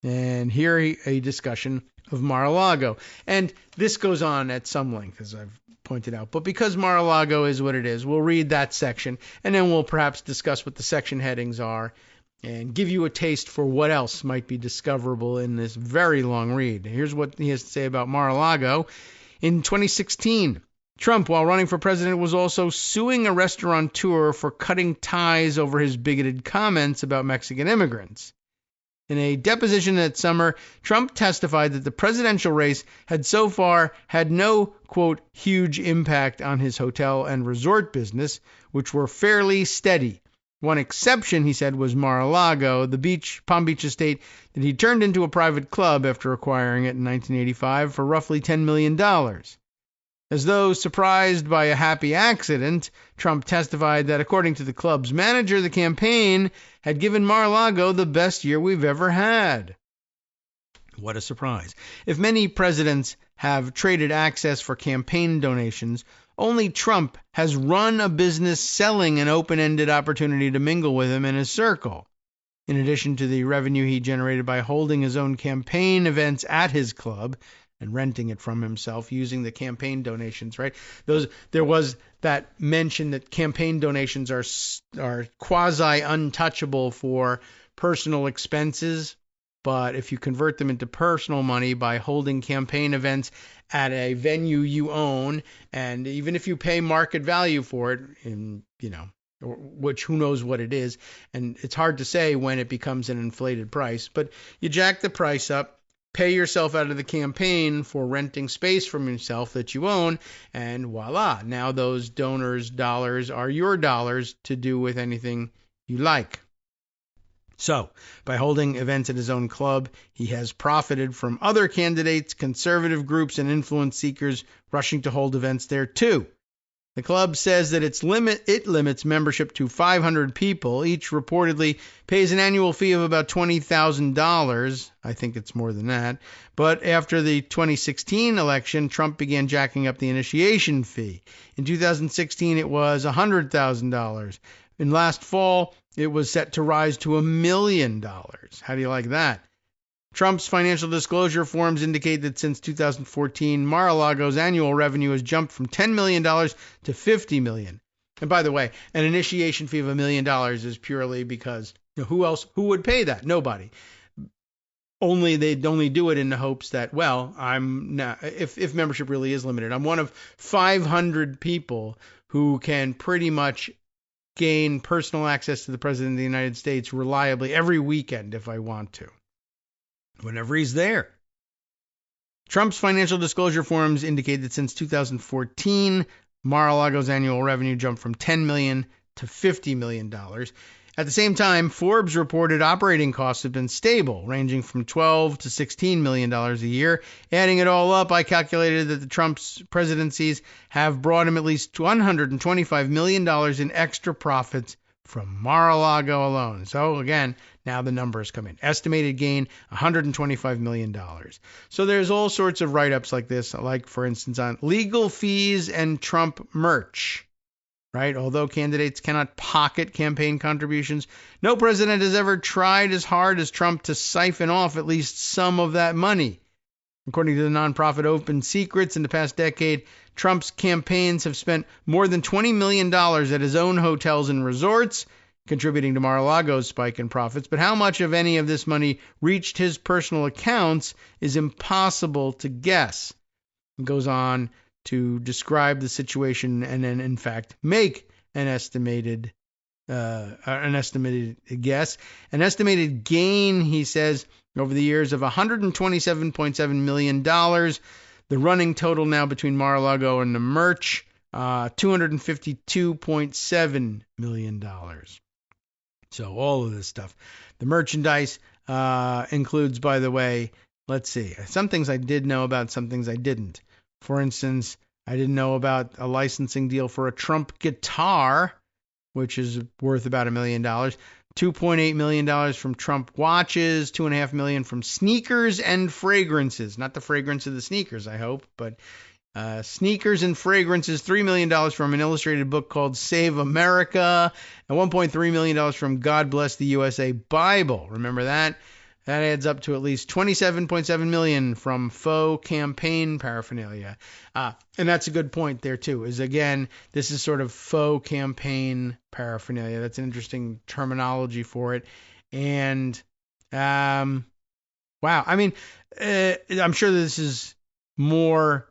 And here a discussion of Mar-a-Lago. And this goes on at some length, as I've pointed out. But because Mar-a-Lago is what it is, we'll read that section, and then we'll perhaps discuss what the section headings are and give you a taste for what else might be discoverable in this very long read. Here's what he has to say about Mar-a-Lago. In 2016, Trump, while running for president, was also suing a restaurateur for cutting ties over his bigoted comments about Mexican immigrants. In a deposition that summer, Trump testified that the presidential race had so far had no, quote, huge impact on his hotel and resort business, which were fairly steady. One exception, he said, was Mar-a-Lago, the Palm Beach estate that he turned into a private club after acquiring it in 1985 for roughly $10 million. As though surprised by a happy accident, Trump testified that according to the club's manager, the campaign had given Mar-a-Lago the best year we've ever had. What a surprise. If many presidents have traded access for campaign donations, only Trump has run a business selling an open-ended opportunity to mingle with him in his circle. In addition to the revenue he generated by holding his own campaign events at his club, and renting it from himself using the campaign donations, right? There was that mention that campaign donations are quasi untouchable for personal expenses, but if you convert them into personal money by holding campaign events at a venue you own, and even if you pay market value for it, which who knows what it is, and it's hard to say when it becomes an inflated price, but you jack the price up, pay yourself out of the campaign for renting space from yourself that you own, and voila, now those donors' dollars are your dollars to do with anything you like. So, by holding events at his own club, he has profited from other candidates, conservative groups, and influence seekers rushing to hold events there too. The club says that it limits membership to 500 people. Each reportedly pays an annual fee of about $20,000. I think it's more than that. But after the 2016 election, Trump began jacking up the initiation fee. In 2016, it was $100,000. In last fall, it was set to rise to $1 million. How do you like that? Trump's financial disclosure forms indicate that since 2014, Mar-a-Lago's annual revenue has jumped from $10 million to $50 million. And by the way, an initiation fee of $1 million is purely because who would pay that? Nobody. They'd only do it in the hopes that, well, I'm not, if membership really is limited, I'm one of 500 people who can pretty much gain personal access to the President of the United States reliably every weekend if I want to, whenever he's there. Trump's financial disclosure forms indicate that since 2014, Mar-a-Lago's annual revenue jumped from $10 million to $50 million. At the same time, Forbes reported operating costs have been stable, ranging from $12 to $16 million a year. Adding it all up, I calculated that the Trump's presidencies have brought him at least $125 million in extra profits from Mar-a-Lago alone. So again, now the numbers come in. Estimated gain, $125 million. So there's all sorts of write-ups like this, like, for instance, on legal fees and Trump merch. Right? Although candidates cannot pocket campaign contributions, no president has ever tried as hard as Trump to siphon off at least some of that money. According to the nonprofit Open Secrets, in the past decade, Trump's campaigns have spent more than $20 million at his own hotels and resorts, contributing to Mar-a-Lago's spike in profits. But how much of any of this money reached his personal accounts is impossible to guess. It goes on to describe the situation and then, in fact, make an estimated guess. An estimated gain, he says, over the years of $127.7 million. The running total now between Mar-a-Lago and the merch, $252.7 million. So all of this stuff. The merchandise includes, by the way, let's see, some things I did know about, some things I didn't. For instance, I didn't know about a licensing deal for a Trump guitar, which is worth about $1 million. $2.8 million from Trump watches, $2.5 million from sneakers and fragrances. Not the fragrance of the sneakers, I hope, but sneakers and fragrances, $3 million from an illustrated book called Save America, and $1.3 million from God Bless the USA Bible. Remember that? That adds up to at least $27.7 million from faux campaign paraphernalia. And that's a good point there, too, is, again, this is sort of faux campaign paraphernalia. That's an interesting terminology for it. And, wow, I mean, I'm sure this is more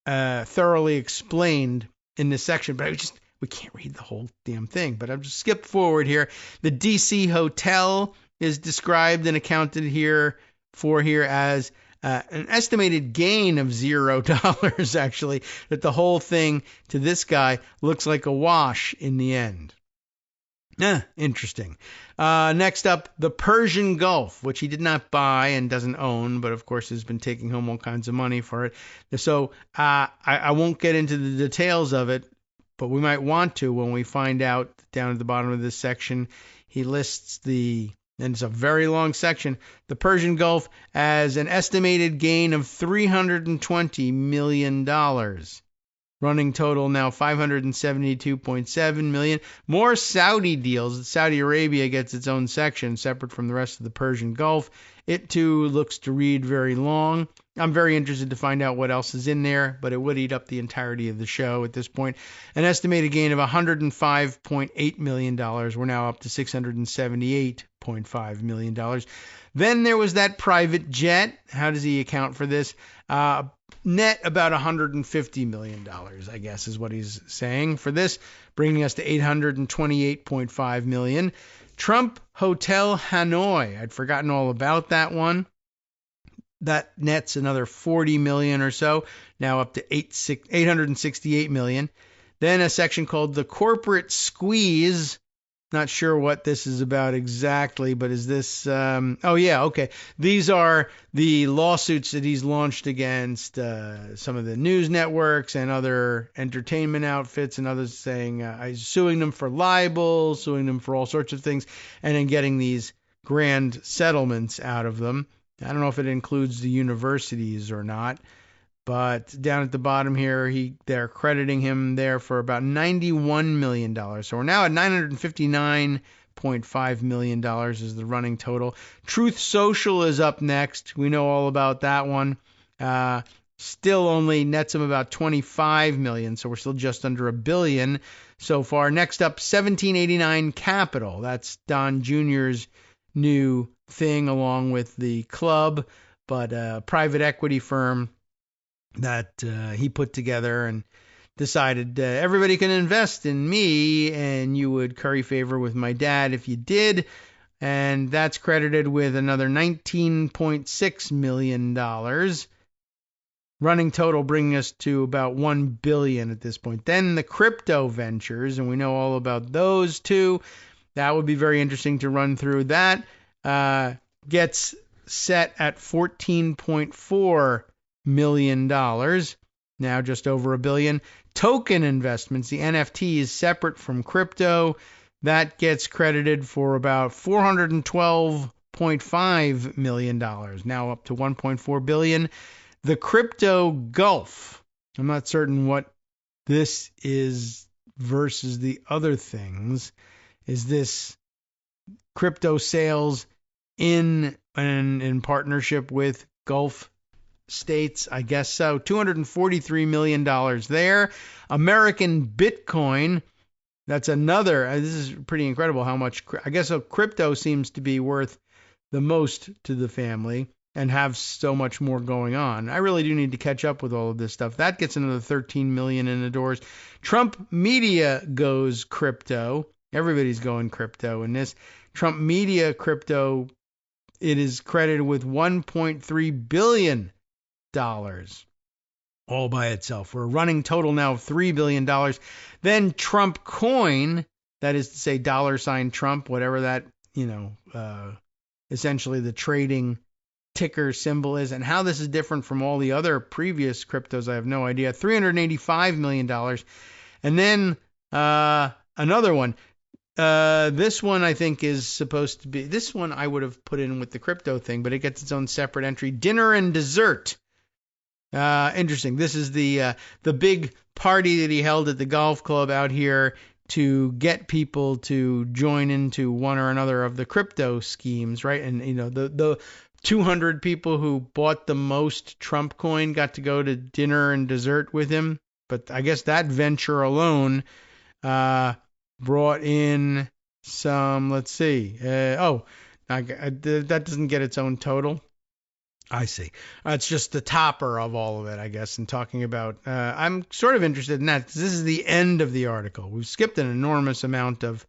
thoroughly explained in this section, but we can't read the whole damn thing. But I'll just skip forward here. The DC hotel is described and accounted for here as an estimated gain of $0, actually, that the whole thing to this guy looks like a wash in the end. Interesting. Next up, the Persian Gulf, which he did not buy and doesn't own, but of course has been taking home all kinds of money for it. So I won't get into the details of it, but we might want to when we find out down at the bottom of this section. He lists and it's a very long section, the Persian Gulf as an estimated gain of $320 million. Running total now $572.7 million. More Saudi deals. Saudi Arabia gets its own section separate from the rest of the Persian Gulf. It too looks to read very long. I'm very interested to find out what else is in there, but it would eat up the entirety of the show at this point. An estimated gain of $105.8 million. We're now up to $678.5 million. Then there was that private jet. How does he account for this? Net about $150 million, I guess, is what he's saying for this, bringing us to $828.5 million. Trump Hotel Hanoi. I'd forgotten all about that one. That nets another $40 million or so, now up to $868 million. Then a section called the Corporate Squeeze. Not sure what this is about exactly, but is this... These are the lawsuits that he's launched against some of the news networks and other entertainment outfits and others, saying he's suing them for libel, suing them for all sorts of things, and then getting these grand settlements out of them. I don't know if it includes the universities or not. But down at the bottom here, they're crediting him there for about $91 million. So we're now at $959.5 million is the running total. Truth Social is up next. We know all about that one. Still only nets him about $25 million, so we're still just under $1 billion so far. Next up, 1789 Capital. That's Don Jr.'s new thing along with the club, but a private equity firm that he put together and decided everybody can invest in me and you would curry favor with my dad if you did. And that's credited with another $19.6 million. Running total bringing us to about $1 billion at this point. Then the crypto ventures, and we know all about those two. That would be very interesting to run through. That gets set at $14.4 million, now just over $1 billion. Token investments, the NFTs separate from crypto, that gets credited for about $412.5 million, now up to $1.4 billion. The crypto Gulf, I'm not certain what this is versus the other things. Is this crypto sales in partnership with Gulf states? I guess so. $243 million there. American Bitcoin, that's another. This is pretty incredible how much, I guess, crypto seems to be worth the most to the family and have so much more going on. I really do need to catch up with all of this stuff. That gets another $13 million in the doors. Trump Media goes crypto. Everybody's going crypto in this. Trump Media crypto, it is credited with $1.3 billion all by itself. We're running total now of $3 billion. Then Trump Coin, that is to say $ Trump, whatever that, essentially the trading ticker symbol is, and how this is different from all the other previous cryptos, I have no idea. $385 million. And then another one. This one I think is supposed to be, this one I would have put in with the crypto thing, but it gets its own separate entry. Dinner and dessert. Interesting. This is the big party that he held at the golf club out here to get people to join into one or another of the crypto schemes, right? And the 200 people who bought the most Trump coin got to go to dinner and dessert with him. But I guess that venture alone brought in some, let's see. That doesn't get its own total. I see. It's just the topper of all of it, I guess, and talking about, I'm sort of interested in that. This is the end of the article. We've skipped an enormous amount of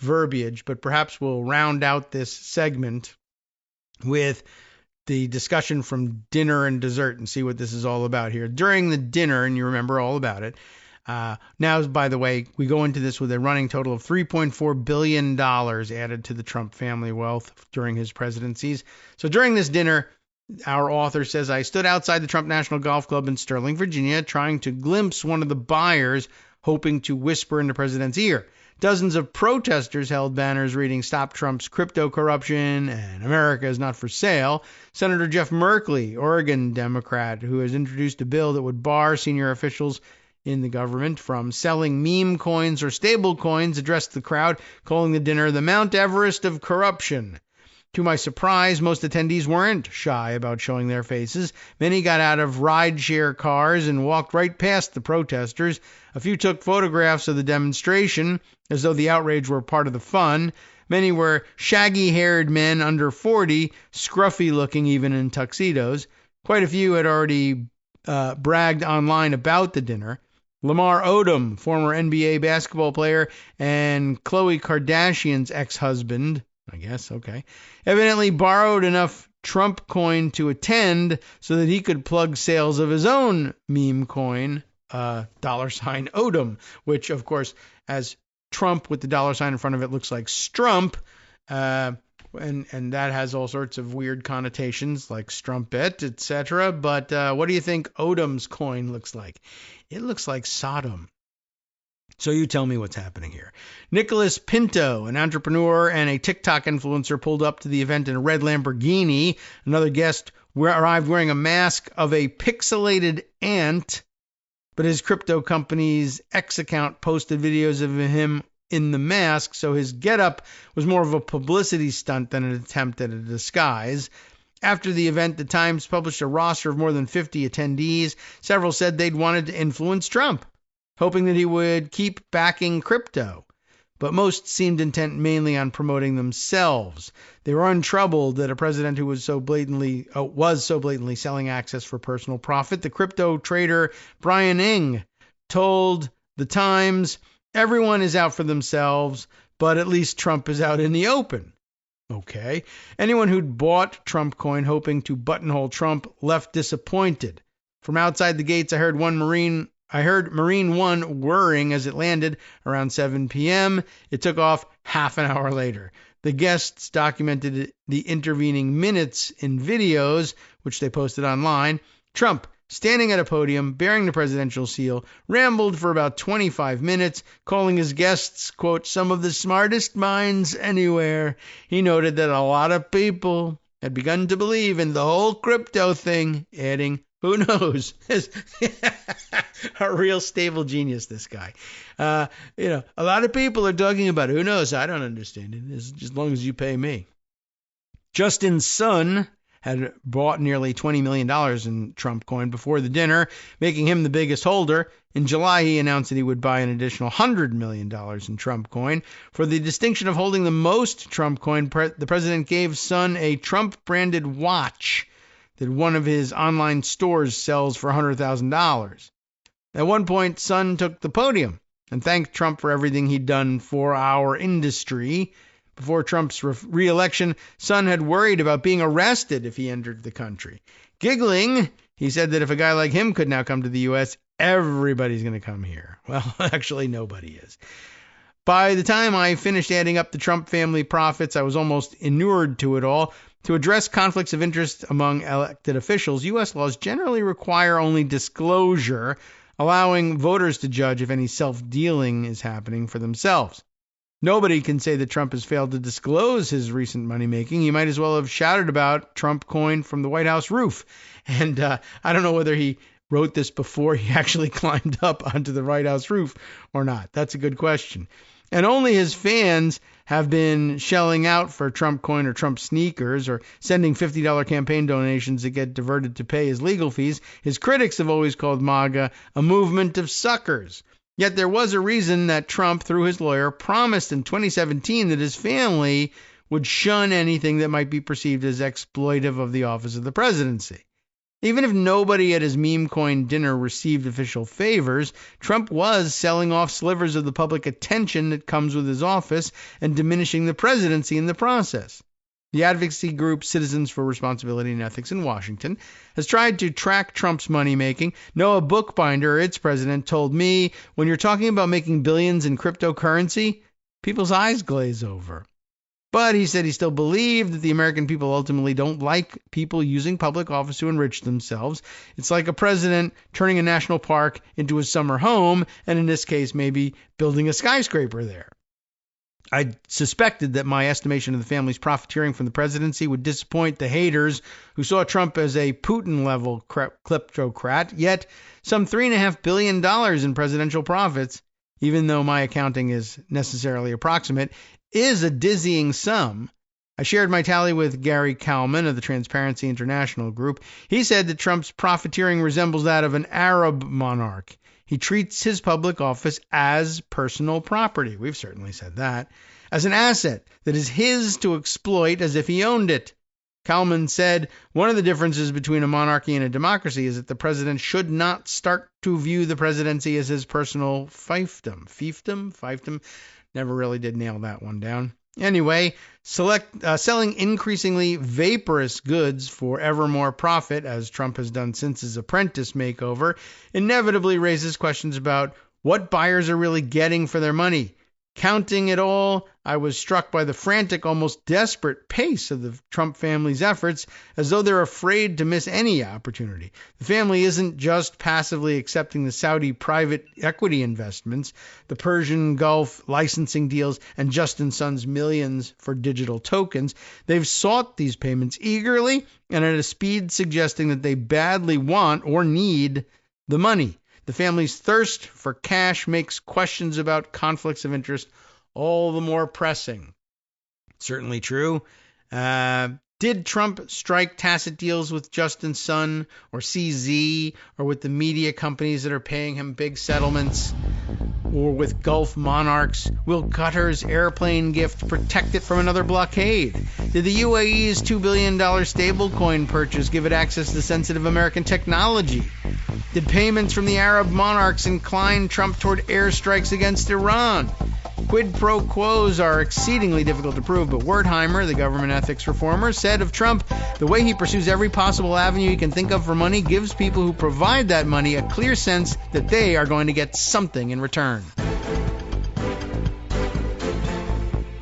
verbiage, but perhaps we'll round out this segment with the discussion from dinner and dessert and see what this is all about here. During the dinner, and you remember all about it, now, by the way, we go into this with a running total of $3.4 billion added to the Trump family wealth during his presidencies. So during this dinner, our author says, I stood outside the Trump National Golf Club in Sterling, Virginia, trying to glimpse one of the buyers, hoping to whisper in the president's ear. Dozens of protesters held banners reading Stop Trump's Crypto Corruption and America is Not for Sale. Senator Jeff Merkley, Oregon Democrat, who has introduced a bill that would bar senior officials in the government from selling meme coins or stable coins, addressed the crowd, calling the dinner the Mount Everest of corruption. To my surprise, most attendees weren't shy about showing their faces. Many got out of rideshare cars and walked right past the protesters. A few took photographs of the demonstration, as though the outrage were part of the fun. Many were shaggy-haired men under 40, scruffy-looking even in tuxedos. Quite a few had already bragged online about the dinner. Lamar Odom, former NBA basketball player and Khloe Kardashian's ex-husband, I guess, okay, evidently borrowed enough Trump coin to attend so that he could plug sales of his own meme coin, $Odom, which, of course, as Trump with the dollar sign in front of it looks like Strump, and that has all sorts of weird connotations like strumpet, etc. But what do you think Odom's coin looks like? It looks like Sodom. So you tell me what's happening here. Nicholas Pinto, an entrepreneur and a TikTok influencer, pulled up to the event in a red Lamborghini. Another guest arrived wearing a mask of a pixelated ant, but his crypto company's X account posted videos of him in the mask, so his getup was more of a publicity stunt than an attempt at a disguise. After the event, the Times published a roster of more than 50 attendees. Several said they'd wanted to influence Trump, hoping that he would keep backing crypto. But most seemed intent mainly on promoting themselves. They were untroubled that a president who was so blatantly selling access for personal profit. The crypto trader Brian Ng told the Times, everyone is out for themselves, but at least Trump is out in the open. Okay. Anyone who'd bought Trump coin hoping to buttonhole Trump left disappointed. From outside the gates, I heard Marine 1 whirring as it landed around 7 p.m. It took off half an hour later. The guests documented the intervening minutes in videos, which they posted online. Trump, standing at a podium, bearing the presidential seal, rambled for about 25 minutes, calling his guests, quote, some of the smartest minds anywhere. He noted that a lot of people had begun to believe in the whole crypto thing, adding, who knows? A real stable genius, this guy. A lot of people are talking about it. Who knows? I don't understand it. It's just as long as you pay me. Justin's son had bought nearly $20 million in Trump coin before the dinner, making him the biggest holder. In July, he announced that he would buy an additional $100 million in Trump coin. For the distinction of holding the most Trump coin, the president gave son a Trump-branded watch that one of his online stores sells for $100,000. At one point, Son took the podium and thanked Trump for everything he'd done for our industry. Before Trump's re-election, Son had worried about being arrested if he entered the country. Giggling, he said that if a guy like him could now come to the U.S., everybody's going to come here. Well, actually, nobody is. By the time I finished adding up the Trump family profits, I was almost inured to it all. To address conflicts of interest among elected officials, U.S. laws generally require only disclosure, allowing voters to judge if any self-dealing is happening for themselves. Nobody can say that Trump has failed to disclose his recent money-making. He might as well have shouted about Trump coin from the White House roof. And I don't know whether he wrote this before he actually climbed up onto the White House roof or not. That's a good question. And only his fans have been shelling out for Trump coin or Trump sneakers or sending $50 campaign donations that get diverted to pay his legal fees. His critics have always called MAGA a movement of suckers. Yet there was a reason that Trump, through his lawyer, promised in 2017 that his family would shun anything that might be perceived as exploitive of the office of the presidency. Even if nobody at his meme coin dinner received official favors, Trump was selling off slivers of the public attention that comes with his office and diminishing the presidency in the process. The advocacy group Citizens for Responsibility and Ethics in Washington has tried to track Trump's money making. Noah Bookbinder, its president, told me, when you're talking about making billions in cryptocurrency, people's eyes glaze over. But he said he still believed that the American people ultimately don't like people using public office to enrich themselves. It's like a president turning a national park into a summer home, and in this case, maybe building a skyscraper there. I suspected that my estimation of the family's profiteering from the presidency would disappoint the haters who saw Trump as a Putin-level kleptocrat, yet some $3.5 billion in presidential profits, even though my accounting is necessarily approximate, is a dizzying sum. I shared my tally with Gary Kalman of the Transparency International Group. He said that Trump's profiteering resembles that of an Arab monarch. He treats his public office as personal property. We've certainly said that. As an asset that is his to exploit as if he owned it. Kalman said one of the differences between a monarchy and a democracy is that the president should not start to view the presidency as his personal fiefdom. Fiefdom? Never really did nail that one down. Anyway, selling increasingly vaporous goods for ever more profit, as Trump has done since his apprentice makeover, inevitably raises questions about what buyers are really getting for their money. Counting it all, I was struck by the frantic, almost desperate pace of the Trump family's efforts, as though they're afraid to miss any opportunity. The family isn't just passively accepting the Saudi private equity investments, the Persian Gulf licensing deals, and Justin Sun's millions for digital tokens. They've sought these payments eagerly and at a speed suggesting that they badly want or need the money. The family's thirst for cash makes questions about conflicts of interest all the more pressing. Certainly true. Did Trump strike tacit deals with Justin Sun or CZ or with the media companies that are paying him big settlements? Or with Gulf monarchs? Will Qatar's airplane gift protect it from another blockade? Did the UAE's $2 billion stablecoin purchase give it access to sensitive American technology? Did payments from the Arab monarchs incline Trump toward airstrikes against Iran? Quid pro quos are exceedingly difficult to prove, but Wertheimer, the government ethics reformer, said of Trump, the way he pursues every possible avenue he can think of for money gives people who provide that money a clear sense that they are going to get something in return.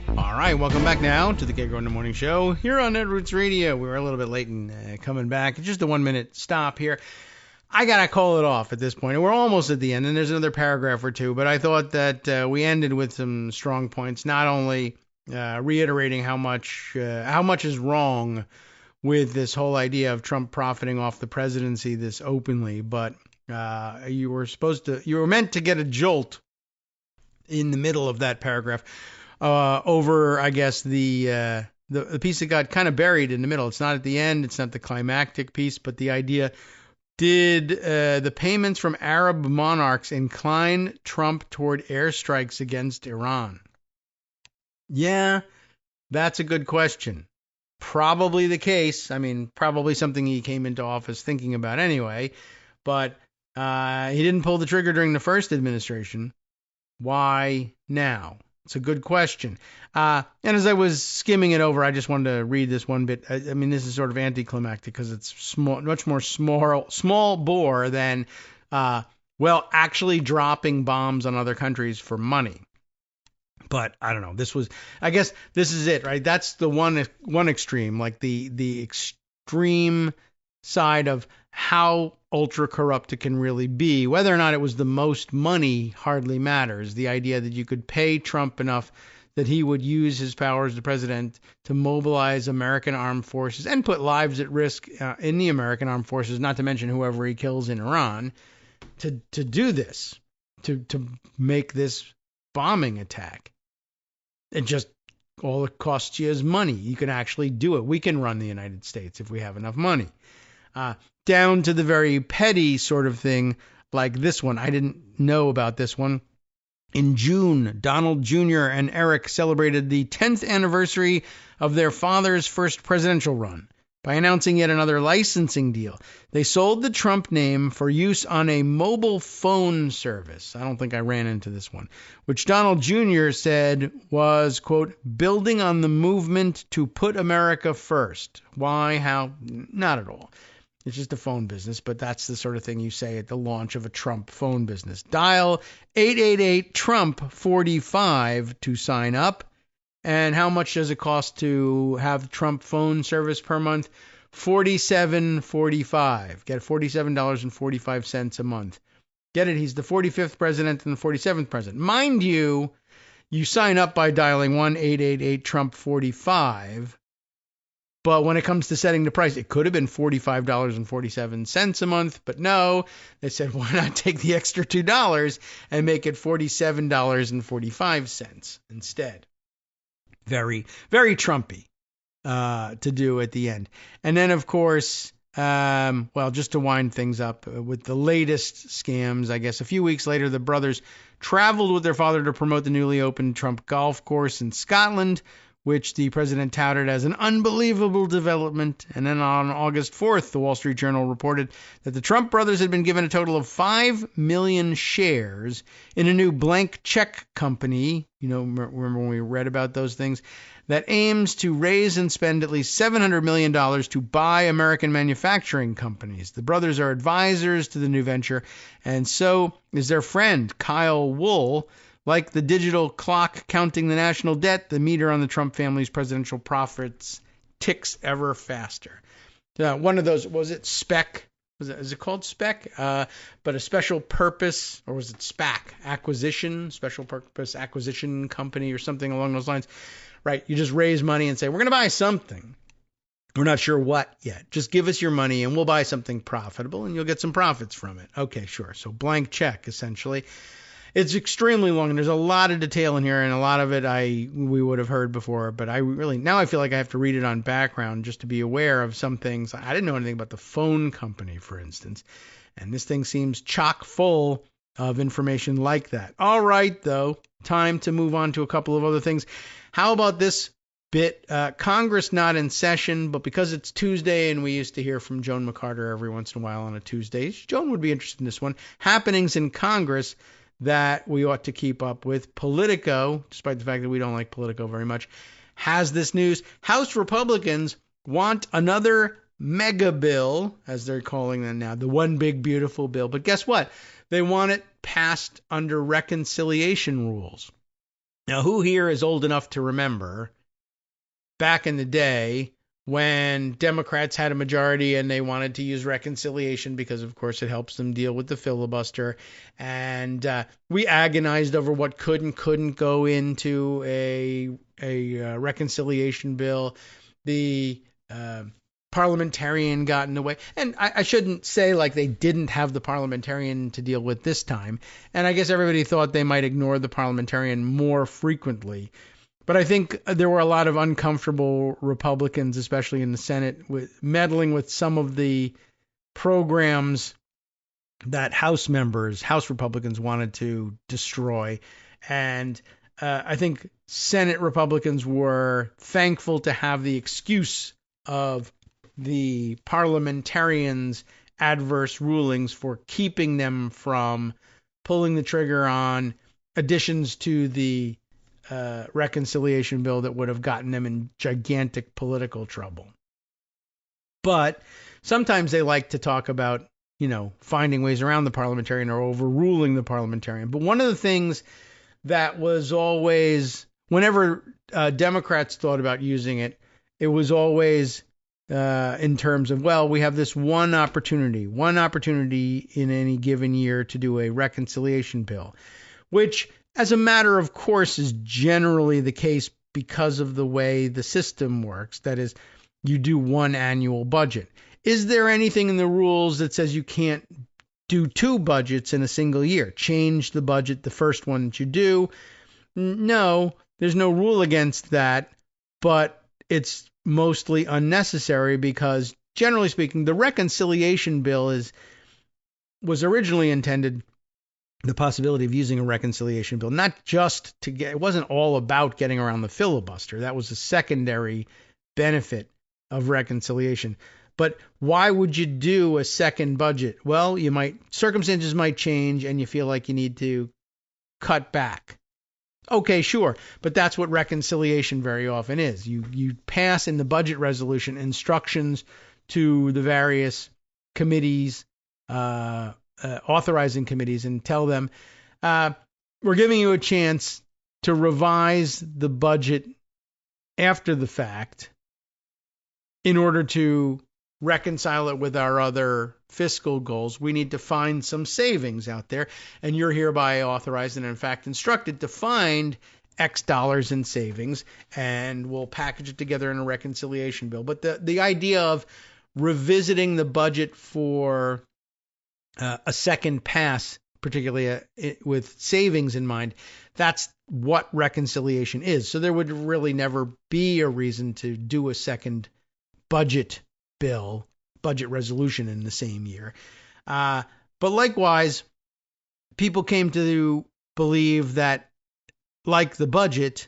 All right, welcome back now to the Kagro in the Morning Show here on Ed Roots Radio. We were a little bit late in coming back. Just a 1 minute stop here. I got to call it off at this point. We're almost at the end, and there's another paragraph or two, but I thought that we ended with some strong points, not only reiterating how much is wrong with this whole idea of Trump profiting off the presidency this openly, but you were meant to get a jolt in the middle of that paragraph over, I guess, the piece that got kind of buried in the middle. It's not at the end, it's not the climactic piece, but the idea: did the payments from Arab monarchs incline Trump toward airstrikes against Iran? Yeah, that's a good question. Probably the case. I mean, probably something he came into office thinking about anyway, but he didn't pull the trigger during the first administration. Why now? It's a good question. And as I was skimming it over, I just wanted to read this one bit. I mean, this is sort of anticlimactic because it's much more small bore than, actually dropping bombs on other countries for money. But I don't know. I guess this is it, right? That's the one extreme, like the extreme side of how ultra corrupt it can really be. Whether or not it was the most money hardly matters. The idea that you could pay Trump enough that he would use his power as the president to mobilize American armed forces and put lives at risk in the American armed forces, not to mention whoever he kills in Iran, to do this, to make this bombing attack. It just, all it costs you is money. You can actually do it. We can run the United States if we have enough money. Down to the very petty sort of thing like this one. I didn't know about this one. In June, Donald Jr. and Eric celebrated the 10th anniversary of their father's first presidential run by announcing yet another licensing deal. They sold the Trump name for use on a mobile phone service. I don't think I ran into this one, which Donald Jr. said was, quote, building on the movement to put America first. Why? How? Not at all. It's just a phone business, but that's the sort of thing you say at the launch of a Trump phone business. Dial 888-TRUMP-45 to sign up. And how much does it cost to have Trump phone service per month? $47.45. Get $47.45 a month. Get it? He's the 45th president and the 47th president. Mind you, you sign up by dialing 1-888-TRUMP-45. But when it comes to setting the price, it could have been $45.47 a month. But no, they said, why not take the extra $2 and make it $47.45 instead? Very, very Trumpy to do at the end. And then, of course, just to wind things up with the latest scams, I guess a few weeks later, the brothers traveled with their father to promote the newly opened Trump golf course in Scotland, which the president touted as an unbelievable development. And then on August 4th, the Wall Street Journal reported that the Trump brothers had been given a total of 5 million shares in a new blank check company. You know, remember when we read about those things? That aims to raise and spend at least $700 million to buy American manufacturing companies. The brothers are advisors to the new venture, and so is their friend, Kyle Wool. Like the digital clock counting the national debt, the meter on the Trump family's presidential profits ticks ever faster. One of those, was it SPEC? Is it called SPEC? But a special purpose, or was it SPAC? Acquisition, special purpose acquisition company or something along those lines. Right, you just raise money and say, we're going to buy something. We're not sure what yet. Just give us your money and we'll buy something profitable and you'll get some profits from it. Okay, sure. So blank check, essentially. It's extremely long, and there's a lot of detail in here, and a lot of it we would have heard before, but now I feel like I have to read it on background just to be aware of some things. I didn't know anything about the phone company, for instance, and this thing seems chock full of information like that. All right, though, time to move on to a couple of other things. How about this bit? Congress not in session, but because it's Tuesday, and we used to hear from Joan McCarter every once in a while on a Tuesday, Joan would be interested in this one. Happenings in Congress that we ought to keep up with. Politico, despite the fact that we don't like Politico very much, has this news. House Republicans want another mega bill, as they're calling them now, the one big beautiful bill. But guess what? They want it passed under reconciliation rules. Now, who here is old enough to remember back in the day when Democrats had a majority and they wanted to use reconciliation because, of course, it helps them deal with the filibuster. And we agonized over what could and couldn't go into a reconciliation bill. The parliamentarian got in the way. And I shouldn't say like they didn't have the parliamentarian to deal with this time. And I guess everybody thought they might ignore the parliamentarian more frequently. But I think there were a lot of uncomfortable Republicans, especially in the Senate, with meddling with some of the programs that House Republicans wanted to destroy. And I think Senate Republicans were thankful to have the excuse of the parliamentarians' adverse rulings for keeping them from pulling the trigger on additions to the reconciliation bill that would have gotten them in gigantic political trouble. But sometimes they like to talk about, finding ways around the parliamentarian or overruling the parliamentarian. But one of the things that was always, whenever Democrats thought about using it, it was always in terms of, well, we have this one opportunity in any given year to do a reconciliation bill, which, as a matter of course, is generally the case because of the way the system works. That is, you do one annual budget. Is there anything in the rules that says you can't do two budgets in a single year? Change the budget, the first one that you do? No, there's no rule against that, but it's mostly unnecessary because, generally speaking, the reconciliation bill was originally intended the possibility of using a reconciliation bill, not just to get, it wasn't all about getting around the filibuster. That was a secondary benefit of reconciliation. But why would you do a second budget? Well, circumstances might change and you feel like you need to cut back. Okay, sure. But that's what reconciliation very often is. You pass in the budget resolution instructions to the various committees, authorizing committees, and tell them, we're giving you a chance to revise the budget after the fact in order to reconcile it with our other fiscal goals. We need to find some savings out there, and you're hereby authorized and in fact instructed to find X dollars in savings, and we'll package it together in a reconciliation bill. But the idea of revisiting the budget for a second pass, particularly with savings in mind, that's what reconciliation is. So there would really never be a reason to do a second budget resolution in the same year. But likewise, people came to believe that, like the budget,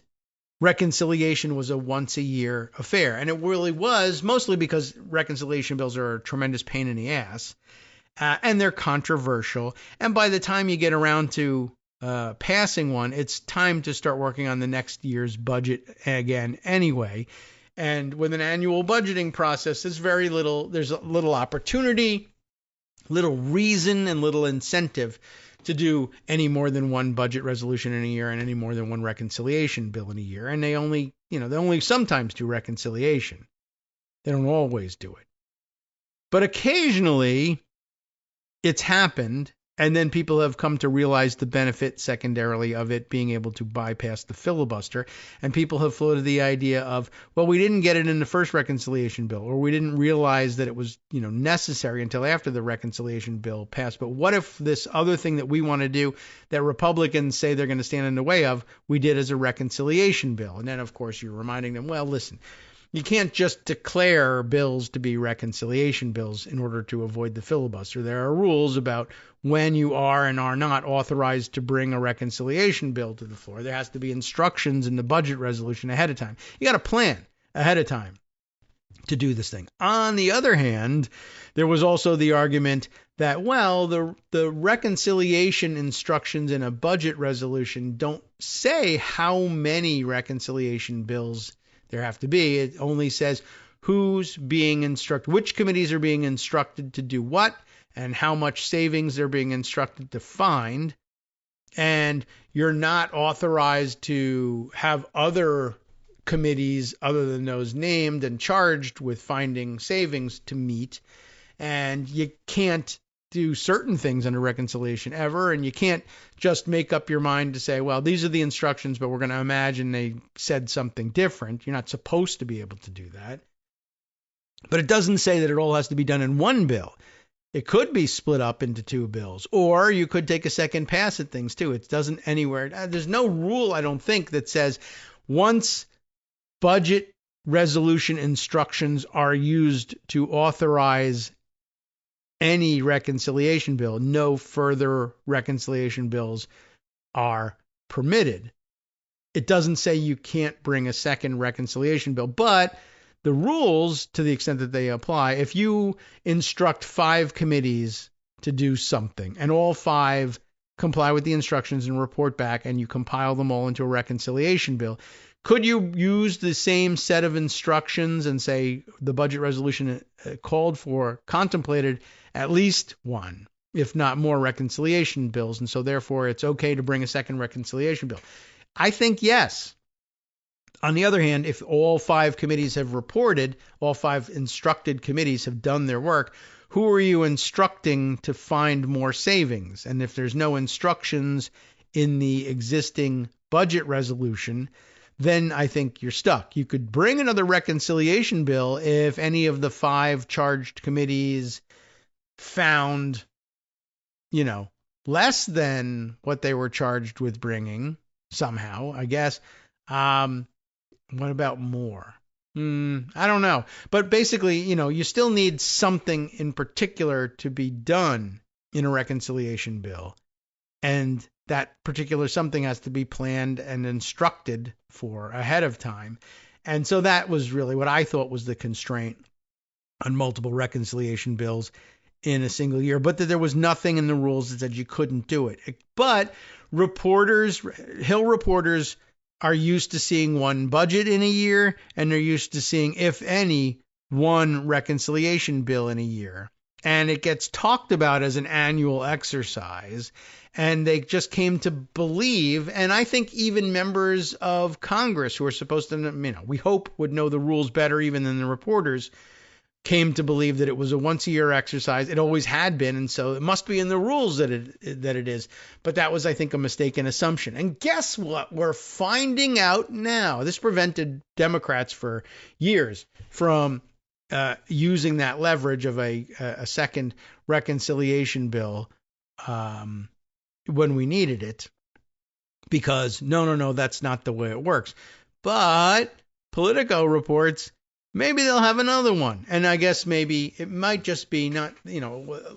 reconciliation was a once-a-year affair. And it really was, mostly because reconciliation bills are a tremendous pain in the ass, and they're controversial. And by the time you get around to passing one, it's time to start working on the next year's budget again anyway. And with an annual budgeting process, there's a little opportunity, little reason, and little incentive to do any more than one budget resolution in a year and any more than one reconciliation bill in a year. And they only sometimes do reconciliation. They don't always do it. But occasionally it's happened, and then people have come to realize the benefit secondarily of it being able to bypass the filibuster. And people have floated the idea of, well, we didn't get it in the first reconciliation bill, or we didn't realize that it was, necessary until after the reconciliation bill passed. But what if this other thing that we want to do that Republicans say they're going to stand in the way of, we did as a reconciliation bill? And then, of course, you're reminding them, well, listen, you can't just declare bills to be reconciliation bills in order to avoid the filibuster. There are rules about when you are and are not authorized to bring a reconciliation bill to the floor. There has to be instructions in the budget resolution ahead of time. You got to plan ahead of time to do this thing. On the other hand, there was also the argument that, well, the reconciliation instructions in a budget resolution don't say how many reconciliation bills there have to be. It only says who's being instructed, which committees are being instructed to do what, and how much savings they're being instructed to find. And you're not authorized to have other committees other than those named and charged with finding savings to meet. And you can't do certain things under reconciliation ever, and you can't just make up your mind to say, well, these are the instructions, but we're going to imagine they said something different. You're not supposed to be able to do that. But it doesn't say that it all has to be done in one bill. It could be split up into two bills, or you could take a second pass at things too. It doesn't anywhere. There's no rule, I don't think, that says once budget resolution instructions are used to authorize any reconciliation bill, no further reconciliation bills are permitted. It doesn't say you can't bring a second reconciliation bill, but the rules, to the extent that they apply, if you instruct 5 committees to do something and all 5 comply with the instructions and report back, and you compile them all into a reconciliation bill, could you use the same set of instructions and say the budget resolution contemplated at least one, if not more, reconciliation bills, and so therefore it's okay to bring a second reconciliation bill? I think yes. On the other hand, if all 5 committees have reported, all 5 instructed committees have done their work, who are you instructing to find more savings? And if there's no instructions in the existing budget resolution, then I think you're stuck. You could bring another reconciliation bill if any of the 5 charged committees found, less than what they were charged with bringing somehow, I guess. What about more? I don't know. But basically, you still need something in particular to be done in a reconciliation bill. And that particular something has to be planned and instructed for ahead of time. And so that was really what I thought was the constraint on multiple reconciliation bills in a single year, but that there was nothing in the rules that said you couldn't do it. But Hill reporters are used to seeing one budget in a year, and they're used to seeing, if any, one reconciliation bill in a year. And it gets talked about as an annual exercise. And they just came to believe, and I think even members of Congress who are supposed to, we hope would know the rules better even than the reporters, came to believe that it was a once-a-year exercise. It always had been, and so it must be in the rules that it is. But that was, I think, a mistaken assumption. And guess what? We're finding out now. This prevented Democrats for years from using that leverage of a second reconciliation bill when we needed it, because no, that's not the way it works. But Politico reports maybe they'll have another one. And I guess maybe it might just be not,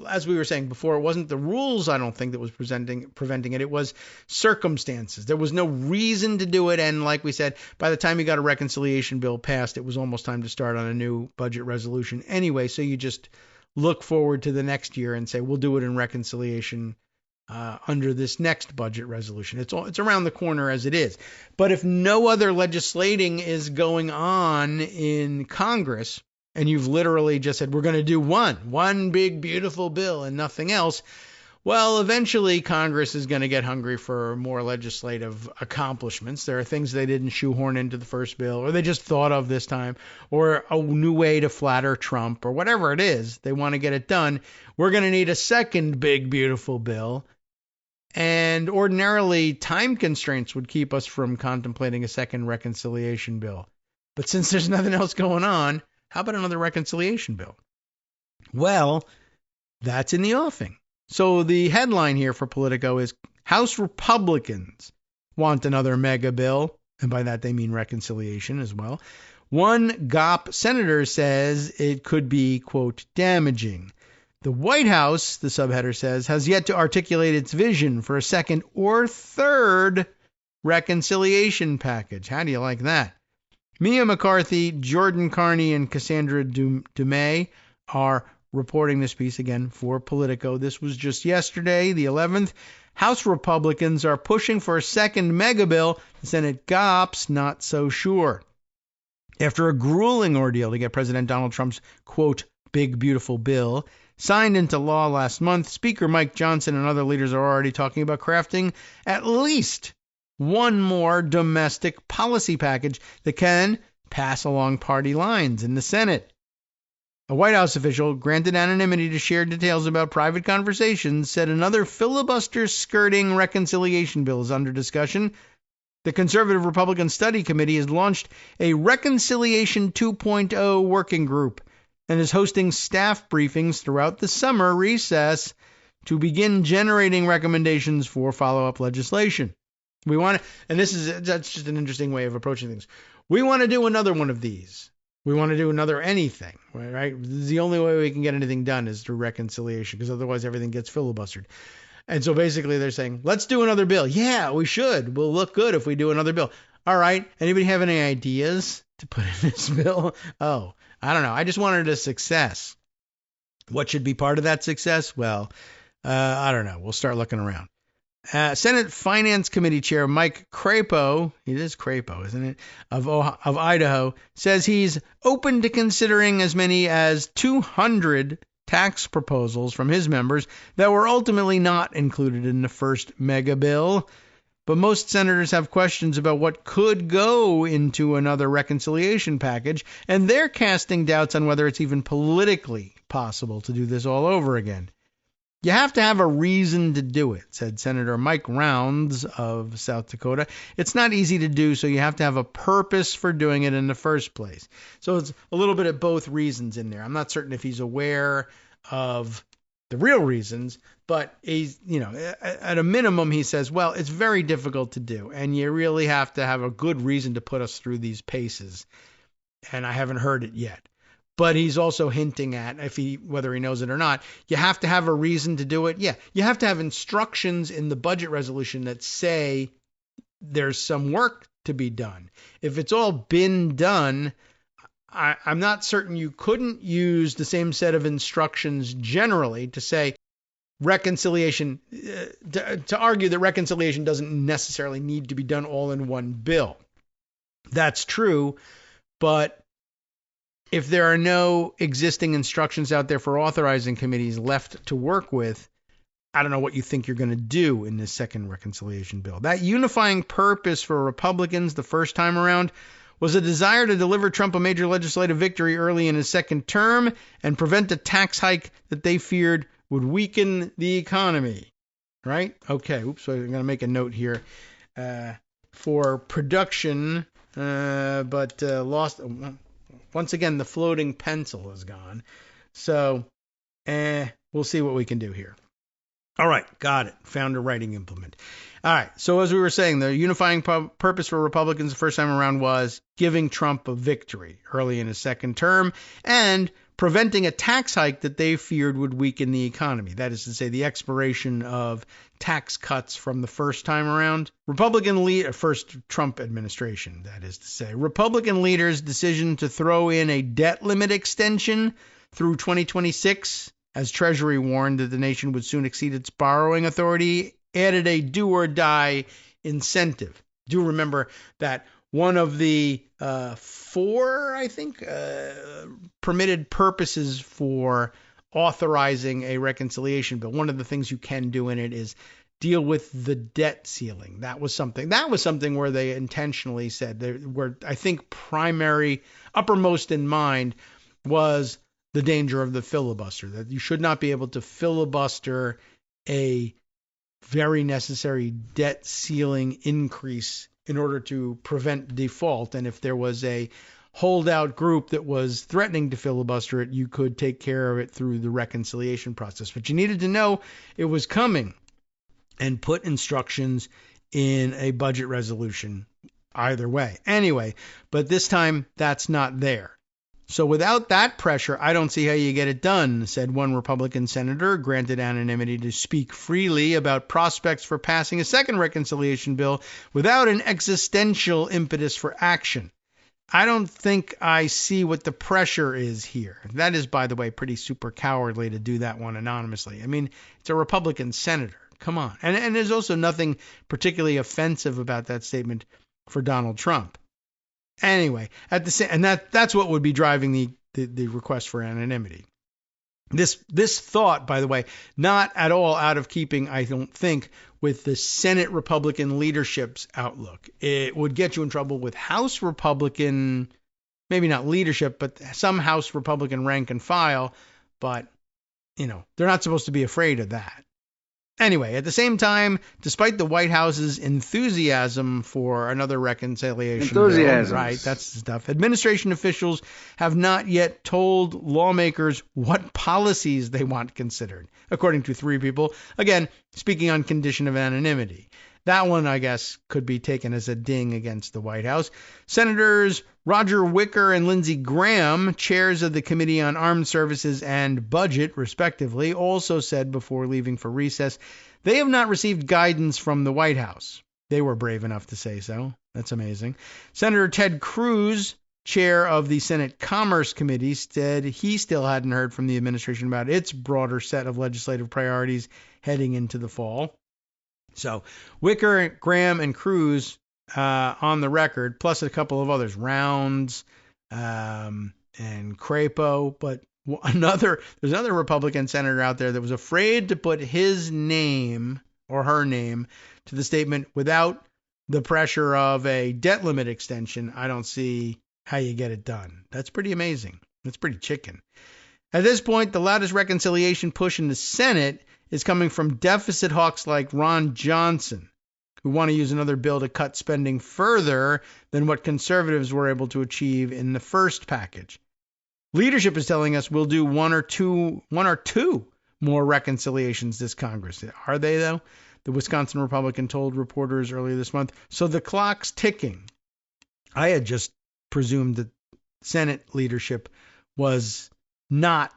as we were saying before, it wasn't the rules, I don't think, that was preventing it. It was circumstances. There was no reason to do it. And like we said, by the time you got a reconciliation bill passed, it was almost time to start on a new budget resolution anyway. So you just look forward to the next year and say, we'll do it in reconciliation under this next budget resolution. It's around the corner as it is. But if no other legislating is going on in Congress, and you've literally just said, we're going to do one big, beautiful bill and nothing else, well, eventually Congress is going to get hungry for more legislative accomplishments. There are things they didn't shoehorn into the first bill, or they just thought of this time, or a new way to flatter Trump, or whatever it is. They want to get it done. We're going to need a second big, beautiful bill. And ordinarily, time constraints would keep us from contemplating a second reconciliation bill. But since there's nothing else going on, how about another reconciliation bill? Well, that's in the offing. So the headline here for Politico is House Republicans want another mega bill. And by that, they mean reconciliation as well. One GOP senator says it could be, quote, damaging. The White House, the subheader says, has yet to articulate its vision for a second or third reconciliation package. How do you like that? Mia McCarthy, Jordan Carney, and Cassandra Dumais are reporting this piece again for Politico. This was just yesterday, the 11th. House Republicans are pushing for a second mega bill. The Senate GOP's not so sure. After a grueling ordeal to get President Donald Trump's, quote, big, beautiful bill signed into law last month, Speaker Mike Johnson and other leaders are already talking about crafting at least one more domestic policy package that can pass along party lines in the Senate. A White House official, granted anonymity to share details about private conversations, said another filibuster-skirting reconciliation bill is under discussion. The Conservative Republican Study Committee has launched a Reconciliation 2.0 working group and is hosting staff briefings throughout the summer recess to begin generating recommendations for follow-up legislation. That's just an interesting way of approaching things. We want to do another one of these. We want to do another anything, right? The only way we can get anything done is through reconciliation, because otherwise everything gets filibustered. And so basically they're saying, let's do another bill. Yeah, we should. We'll look good if we do another bill. All right. Anybody have any ideas to put in this bill? Oh, I don't know. I just wanted a success. What should be part of that success? Well, I don't know. We'll start looking around. Senate Finance Committee Chair Mike Crapo, it is Crapo, isn't it, of Idaho, says he's open to considering as many as 200 tax proposals from his members that were ultimately not included in the first mega bill. But most senators have questions about what could go into another reconciliation package, and they're casting doubts on whether it's even politically possible to do this all over again. You have to have a reason to do it, said Senator Mike Rounds of South Dakota. It's not easy to do, so you have to have a purpose for doing it in the first place. So it's a little bit of both reasons in there. I'm not certain if he's aware of the real reasons, but he's, at a minimum, he says, well, it's very difficult to do, and you really have to have a good reason to put us through these paces. And I haven't heard it yet. But he's also hinting at, whether he knows it or not, you have to have a reason to do it. Yeah, you have to have instructions in the budget resolution that say there's some work to be done. If it's all been done, I'm not certain you couldn't use the same set of instructions generally to say reconciliation, to argue that reconciliation doesn't necessarily need to be done all in one bill. That's true, but if there are no existing instructions out there for authorizing committees left to work with, I don't know what you think you're going to do in this second reconciliation bill. That unifying purpose for Republicans the first time around was a desire to deliver Trump a major legislative victory early in his second term and prevent a tax hike that they feared would weaken the economy. Right? Okay. Oops. So I'm going to make a note here for production, but lost. Once again, the floating pencil is gone. So we'll see what we can do here. All right, got it. Found a writing implement. All right, so as we were saying, the unifying purpose for Republicans the first time around was giving Trump a victory early in his second term and preventing a tax hike that they feared would weaken the economy. That is to say, the expiration of tax cuts from the first time around. First Trump administration, that is to say. Republican leaders' decision to throw in a debt limit extension through 2026, as Treasury warned that the nation would soon exceed its borrowing authority, added a do-or-die incentive. Do remember that one of the four, I think, permitted purposes for authorizing a reconciliation bill, one of the things you can do in it is deal with the debt ceiling. That was something where they intentionally said, I think uppermost in mind was the danger of the filibuster, that you should not be able to filibuster a very necessary debt ceiling increase in order to prevent default. And if there was a holdout group that was threatening to filibuster it, you could take care of it through the reconciliation process. But you needed to know it was coming and put instructions in a budget resolution either way. Anyway, but this time that's not there. So without that pressure, I don't see how you get it done, said one Republican senator, granted anonymity to speak freely about prospects for passing a second reconciliation bill without an existential impetus for action. I don't think I see what the pressure is here. That is, by the way, pretty super cowardly to do that one anonymously. I mean, it's a Republican senator. Come on. And there's also nothing particularly offensive about that statement for Donald Trump. Anyway, that's what would be driving the request for anonymity. This thought, by the way, not at all out of keeping, I don't think, with the Senate Republican leadership's outlook. It would get you in trouble with House Republican, maybe not leadership, but some House Republican rank and file. But, they're not supposed to be afraid of that. Anyway, at the same time, despite the White House's enthusiasm for another reconciliation bill, right, that's the stuff, administration officials have not yet told lawmakers what policies they want considered, according to three people, again, speaking on condition of anonymity. That one, I guess, could be taken as a ding against the White House. Senators Roger Wicker and Lindsey Graham, chairs of the Committee on Armed Services and Budget, respectively, also said before leaving for recess they have not received guidance from the White House. They were brave enough to say so. That's amazing. Senator Ted Cruz, chair of the Senate Commerce Committee, said he still hadn't heard from the administration about its broader set of legislative priorities heading into the fall. So Wicker, Graham, and Cruz on the record, plus a couple of others, Rounds and Crapo. But there's another Republican senator out there that was afraid to put his name or her name to the statement without the pressure of a debt limit extension. I don't see how you get it done. That's pretty amazing. That's pretty chicken. At this point, the loudest reconciliation push in the Senate is coming from deficit hawks like Ron Johnson, who want to use another bill to cut spending further than what conservatives were able to achieve in the first package. Leadership is telling us we'll do one or two more reconciliations this Congress. Are they, though? The Wisconsin Republican told reporters earlier this month. So the clock's ticking. I had just presumed that Senate leadership was not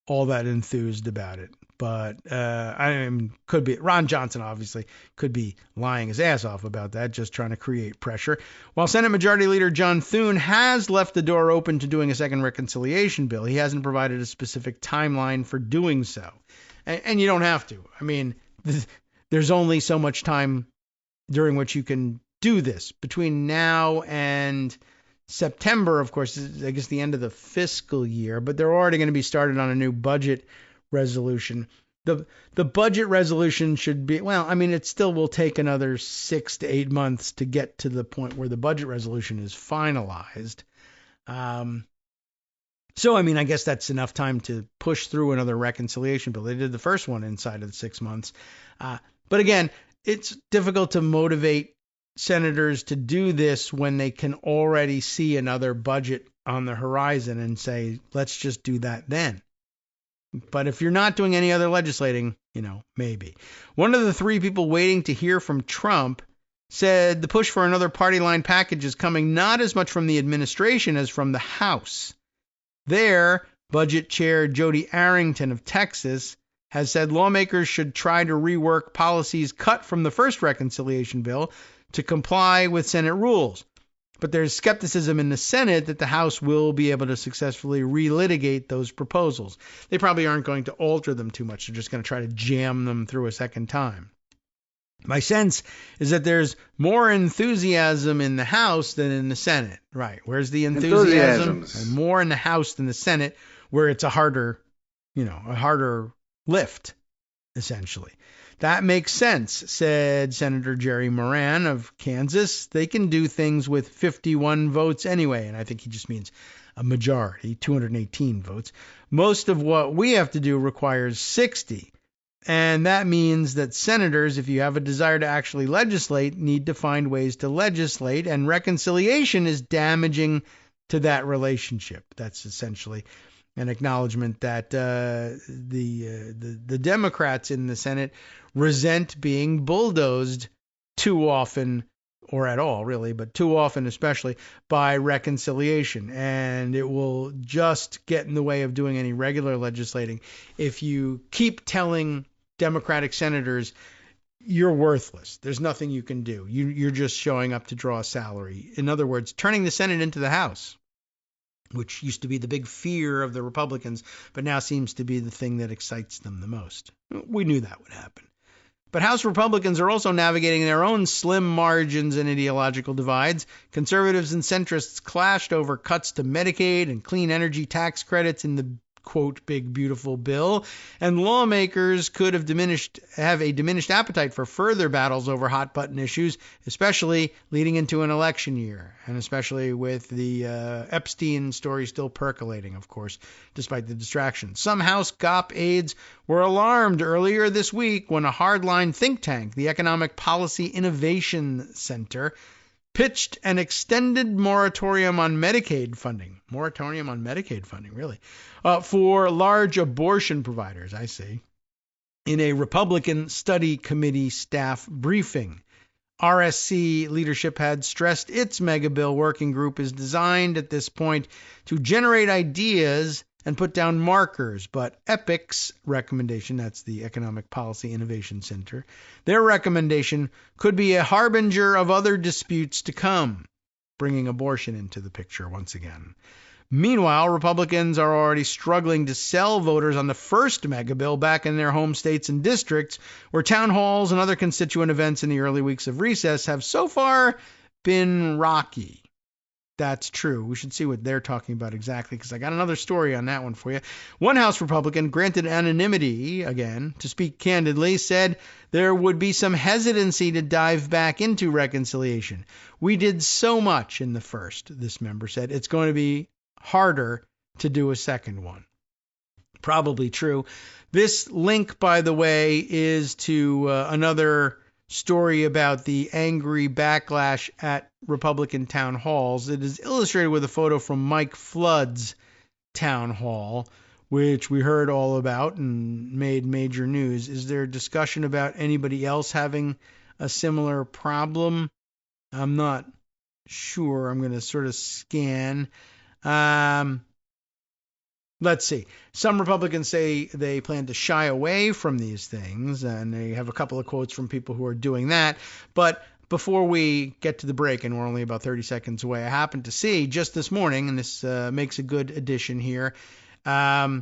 all that enthused about it. But could be Ron Johnson, obviously, could be lying his ass off about that, just trying to create pressure. While Senate Majority Leader John Thune has left the door open to doing a second reconciliation bill, he hasn't provided a specific timeline for doing so. And you don't have to. I mean, there's only so much time during which you can do this. Between now and September, of course, is, I guess, the end of the fiscal year, but they're already going to be started on a new budget resolution. The budget resolution should be, well, I mean, it still will take another 6 to 8 months to get to the point where the budget resolution is finalized. So, I mean, I guess that's enough time to push through another reconciliation bill. They did the first one inside of the 6 months. But again, it's difficult to motivate senators to do this when they can already see another budget on the horizon and say, let's just do that then. But if you're not doing any other legislating, maybe. One of the 3 people waiting to hear from Trump said the push for another party line package is coming not as much from the administration as from the House. There, Budget Chair Jody Arrington of Texas has said lawmakers should try to rework policies cut from the first reconciliation bill to comply with Senate rules. But there's skepticism in the Senate that the House will be able to successfully relitigate those proposals. They probably aren't going to alter them too much. They're just going to try to jam them through a second time. My sense is that there's more enthusiasm in the House than in the Senate. Right. Where's the enthusiasm? More in the House than the Senate, where it's a harder lift, essentially. That makes sense, said Senator Jerry Moran of Kansas. They can do things with 51 votes anyway, and I think he just means a majority, 218 votes. Most of what we have to do requires 60, and that means that senators, if you have a desire to actually legislate, need to find ways to legislate, and reconciliation is damaging to that relationship. That's essentially an acknowledgement that the Democrats in the Senate resent being bulldozed too often, or at all, really, but too often especially, by reconciliation. And it will just get in the way of doing any regular legislating if you keep telling Democratic senators, you're worthless. There's nothing you can do. You're just showing up to draw a salary. In other words, turning the Senate into the House, which used to be the big fear of the Republicans, but now seems to be the thing that excites them the most. We knew that would happen. But House Republicans are also navigating their own slim margins and ideological divides. Conservatives and centrists clashed over cuts to Medicaid and clean energy tax credits in the, quote, big beautiful bill, and lawmakers could have a diminished appetite for further battles over hot button issues, especially leading into an election year, and especially with the Epstein story still percolating, of course, despite the distractions. Some House GOP aides were alarmed earlier this week when a hardline think tank, the Economic Policy Innovation Center, pitched an extended moratorium on Medicaid funding. Moratorium on Medicaid funding, really. For large abortion providers, I see. In a Republican study committee staff briefing, RSC leadership had stressed its mega bill working group is designed at this point to generate ideas and put down markers, but EPIC's recommendation, that's the Economic Policy Innovation Center, their recommendation could be a harbinger of other disputes to come, bringing abortion into the picture once again. Meanwhile, Republicans are already struggling to sell voters on the first mega bill back in their home states and districts, where town halls and other constituent events in the early weeks of recess have so far been rocky. That's true. We should see what they're talking about exactly, because I got another story on that one for you. One House Republican, granted anonymity, again, to speak candidly, said there would be some hesitancy to dive back into reconciliation. We did so much in the first, this member said. It's going to be harder to do a second one. Probably true. This link, by the way, is to another story about the angry backlash at Republican town halls. It is illustrated with a photo from Mike Flood's town hall, which we heard all about and made major news. Is there discussion about anybody else having a similar problem? I'm not sure. I'm going to sort of scan. let's see. Some Republicans say they plan to shy away from these things, and they have a couple of quotes from people who are doing that. But before we get to the break, and we're only about 30 seconds away, I happened to see just this morning, and this makes a good addition here, a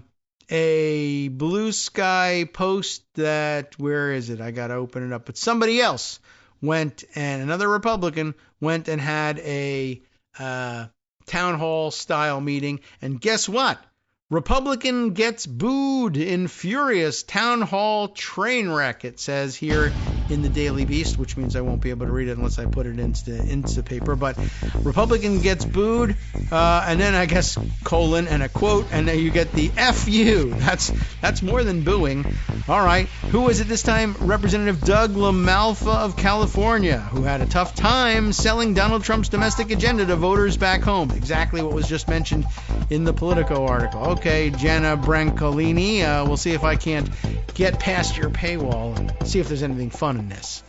Blue Sky post that, where is it? I got to open it up. But somebody else went, and another Republican went and had a town hall style meeting. And guess what? Republican gets booed in furious town hall train wreck, it says here in the Daily Beast, which means I won't be able to read it unless I put it into paper. But Republican gets booed, and then I guess colon and a quote, and then you get the F you. That's more than booing. All right. Who was it this time? Representative Doug LaMalfa of California, who had a tough time selling Donald Trump's domestic agenda to voters back home. Exactly what was just mentioned in the Politico article. Okay, Jenna Brancolini, we'll see if I can't get past your paywall and see if there's anything fun in this.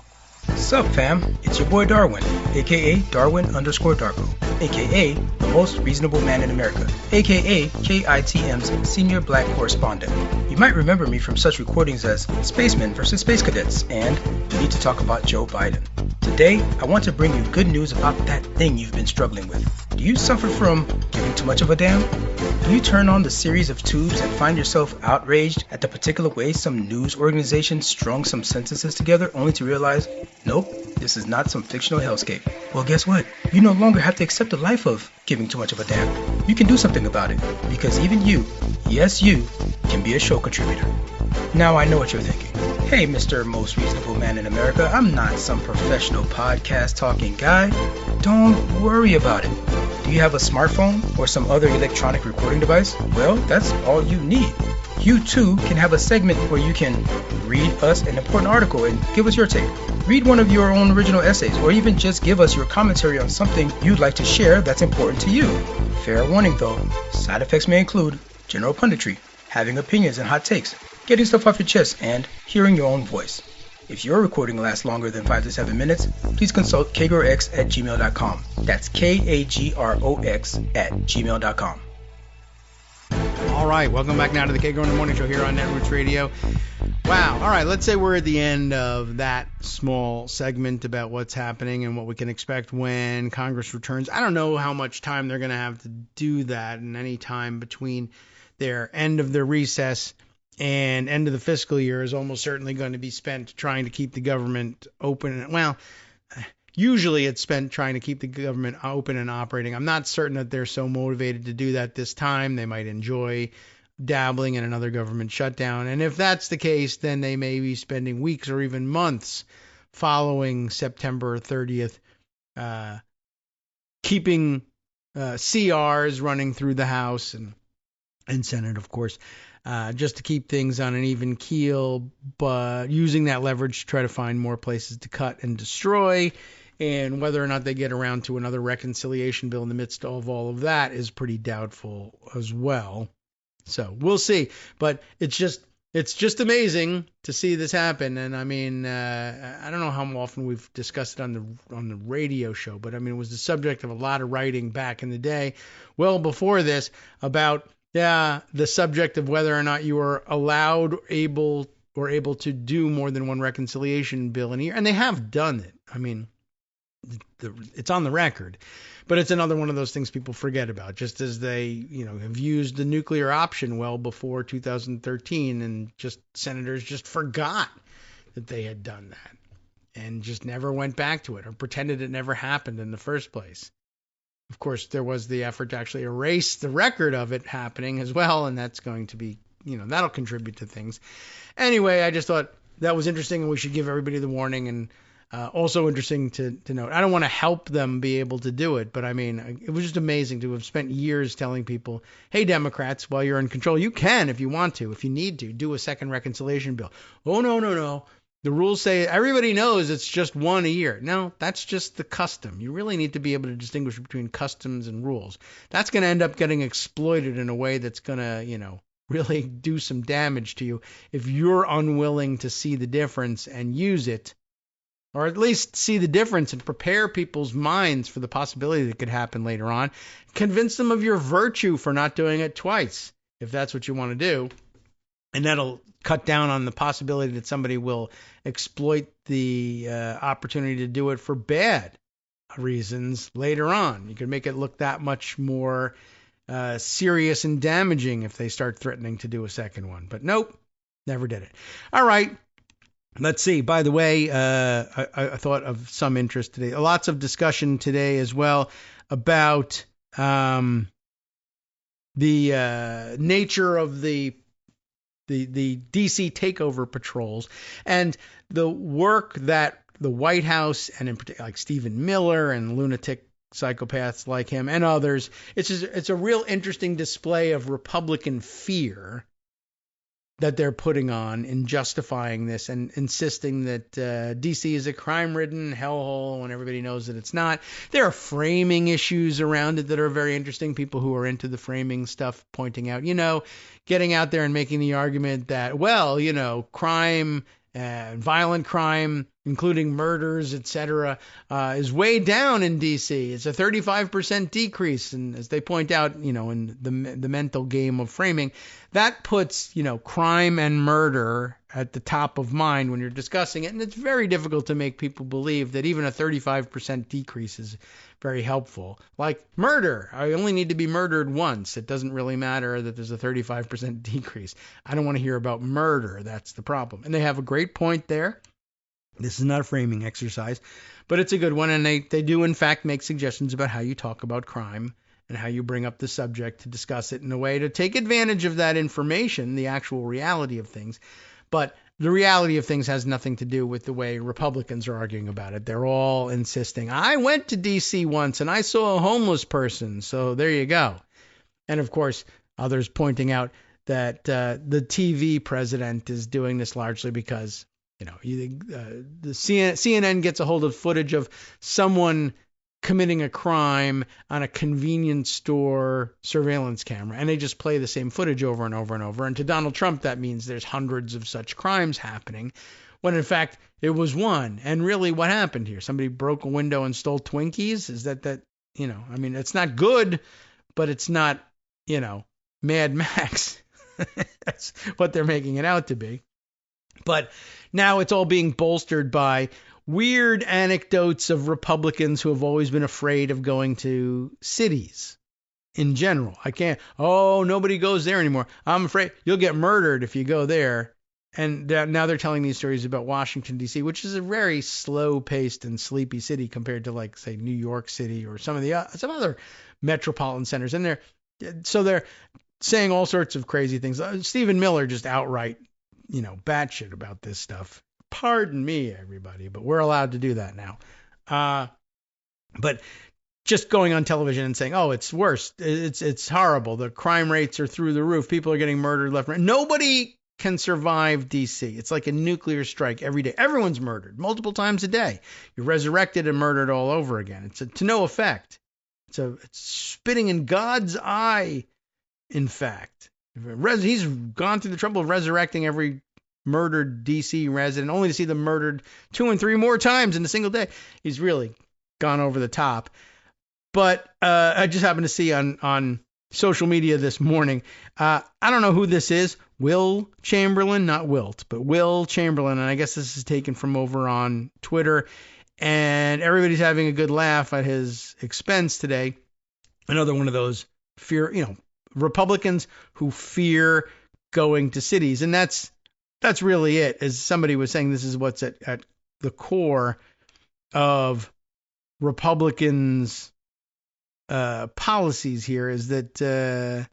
Sup fam, it's your boy Darwin, aka Darwin_Darko, aka the most reasonable man in America, aka KITM's senior black correspondent. You might remember me from such recordings as Spacemen vs. Space Cadets and We Need to Talk About Joe Biden. Today, I want to bring you good news about that thing you've been struggling with. Do you suffer from giving too much of a damn? Do you turn on the series of tubes and find yourself outraged at the particular way some news organization strung some sentences together only to realize, nope, this is not some fictional hellscape? Well, guess what? You no longer have to accept the life of giving too much of a damn. You can do something about it, because even you, yes you, can be a show contributor. Now I know what you're thinking. Hey, Mr. Most Reasonable Man in America, I'm not some professional podcast talking guy. Don't worry about it. Do you have a smartphone or some other electronic recording device? Well, that's all you need. You too can have a segment where you can read us an important article and give us your take. Read one of your own original essays, or even just give us your commentary on something you'd like to share that's important to you. Fair warning though, side effects may include general punditry, having opinions and hot takes, getting stuff off your chest, and hearing your own voice. If your recording lasts longer than 5 to 7 minutes, please consult kagrox@gmail.com. That's KAGROX@gmail.com. All right, welcome back now to the Kagro in the Morning Show here on Netroots Radio. Wow. All right, let's say we're at the end of that small segment about what's happening and what we can expect when Congress returns. I don't know how much time they're going to have to do that, and any time between their end of their recess and end of the fiscal year is almost certainly going to be spent trying to keep the government open. Well, usually it's spent trying to keep the government open and operating. I'm not certain that they're so motivated to do that this time. They might enjoy dabbling in another government shutdown. And if that's the case, then they may be spending weeks or even months following September 30th, keeping CRs running through the House and Senate, of course, just to keep things on an even keel, but using that leverage to try to find more places to cut and destroy. And whether or not they get around to another reconciliation bill in the midst of all of that is pretty doubtful as well. So we'll see. But it's just amazing to see this happen. And I mean, I don't know how often we've discussed it on the radio show, but I mean, it was the subject of a lot of writing back in the day, well before this, about the subject of whether or not you are allowed, able to do more than one reconciliation bill in a year. And they have done it. I mean, it's on the record, but it's another one of those things people forget about, just as they, have used the nuclear option well before 2013, and just senators just forgot that they had done that and just never went back to it or pretended it never happened in the first place. Of course, there was the effort to actually erase the record of it happening as well, and that's going to be, that'll contribute to things. Anyway, I just thought that was interesting, and we should give everybody the warning. And also interesting to note, I don't want to help them be able to do it, but I mean, it was just amazing to have spent years telling people, hey, Democrats, while you're in control, you can, if you want to, if you need to, do a second reconciliation bill. Oh, no. The rules say everybody knows it's just one a year. No, that's just the custom. You really need to be able to distinguish between customs and rules. That's going to end up getting exploited in a way that's going to, really do some damage to you if you're unwilling to see the difference and use it, or at least see the difference and prepare people's minds for the possibility that could happen later on. Convince them of your virtue for not doing it twice. if that's what you want to do. And that'll cut down on the possibility that somebody will exploit the opportunity to do it for bad reasons later on. You can make it look that much more serious and damaging if they start threatening to do a second one. But nope, never did it. All right. Let's see. By the way, I thought of some interest today. Lots of discussion today as well about the nature of the DC takeover patrols and the work that the White House and in particular like Stephen Miller and lunatic psychopaths like him and others, it's a real interesting display of Republican fear that they're putting on in justifying this and insisting that DC is a crime-ridden hellhole when everybody knows that it's not. There are framing issues around it that are very interesting. People who are into the framing stuff pointing out, getting out there and making the argument that, crime, violent crime, including murders, etc., is way down in DC. It's a 35% decrease, and as they point out, in the mental game of framing, that puts crime and murder at the top of mind when you're discussing it, and it's very difficult to make people believe that even a 35% decrease is very helpful. Like murder, I only need to be murdered once. It doesn't really matter that there's a 35% decrease. I don't want to hear about murder. That's the problem. And they have a great point there. This is not a framing exercise, but it's a good one. And they do, in fact, make suggestions about how you talk about crime and how you bring up the subject to discuss it in a way to take advantage of that information, the actual reality of things. But the reality of things has nothing to do with the way Republicans are arguing about it. They're all insisting, I went to D.C. once and I saw a homeless person. So there you go. And, of course, others pointing out that the TV president is doing this largely because, the CNN gets a hold of footage of someone committing a crime on a convenience store surveillance camera, and they just play the same footage over and over and over. And to Donald Trump, that means there's hundreds of such crimes happening, when in fact it was one. And really, what happened here? Somebody broke a window and stole Twinkies? Is that it's not good, but it's not, Mad Max. That's what they're making it out to be. But now it's all being bolstered by weird anecdotes of Republicans who have always been afraid of going to cities in general. Nobody goes there anymore. I'm afraid you'll get murdered if you go there. And now they're telling these stories about Washington, D.C., which is a very slow-paced and sleepy city compared to, like, say, New York City or some other metropolitan centers. And they're saying all sorts of crazy things. Stephen Miller just outright, batshit about this stuff. Pardon me, everybody, but we're allowed to do that now. But just going on television and saying, oh, it's worse. It's horrible. The crime rates are through the roof. People are getting murdered left and right. Nobody can survive D.C. It's like a nuclear strike every day. Everyone's murdered multiple times a day. You're resurrected and murdered all over again. It's to no effect. It's spitting in God's eye, in fact. He's gone through the trouble of resurrecting every murdered D.C. resident, only to see them murdered 2 and 3 more times in a single day. He's really gone over the top. But I just happened to see on social media this morning, I don't know who this is, Will Chamberlain, not Wilt, but Will Chamberlain, and I guess this is taken from over on Twitter, and everybody's having a good laugh at his expense today. Another one of those Republicans who fear going to cities, and that's really it. As somebody was saying, this is what's at the core of Republicans' policies here is that,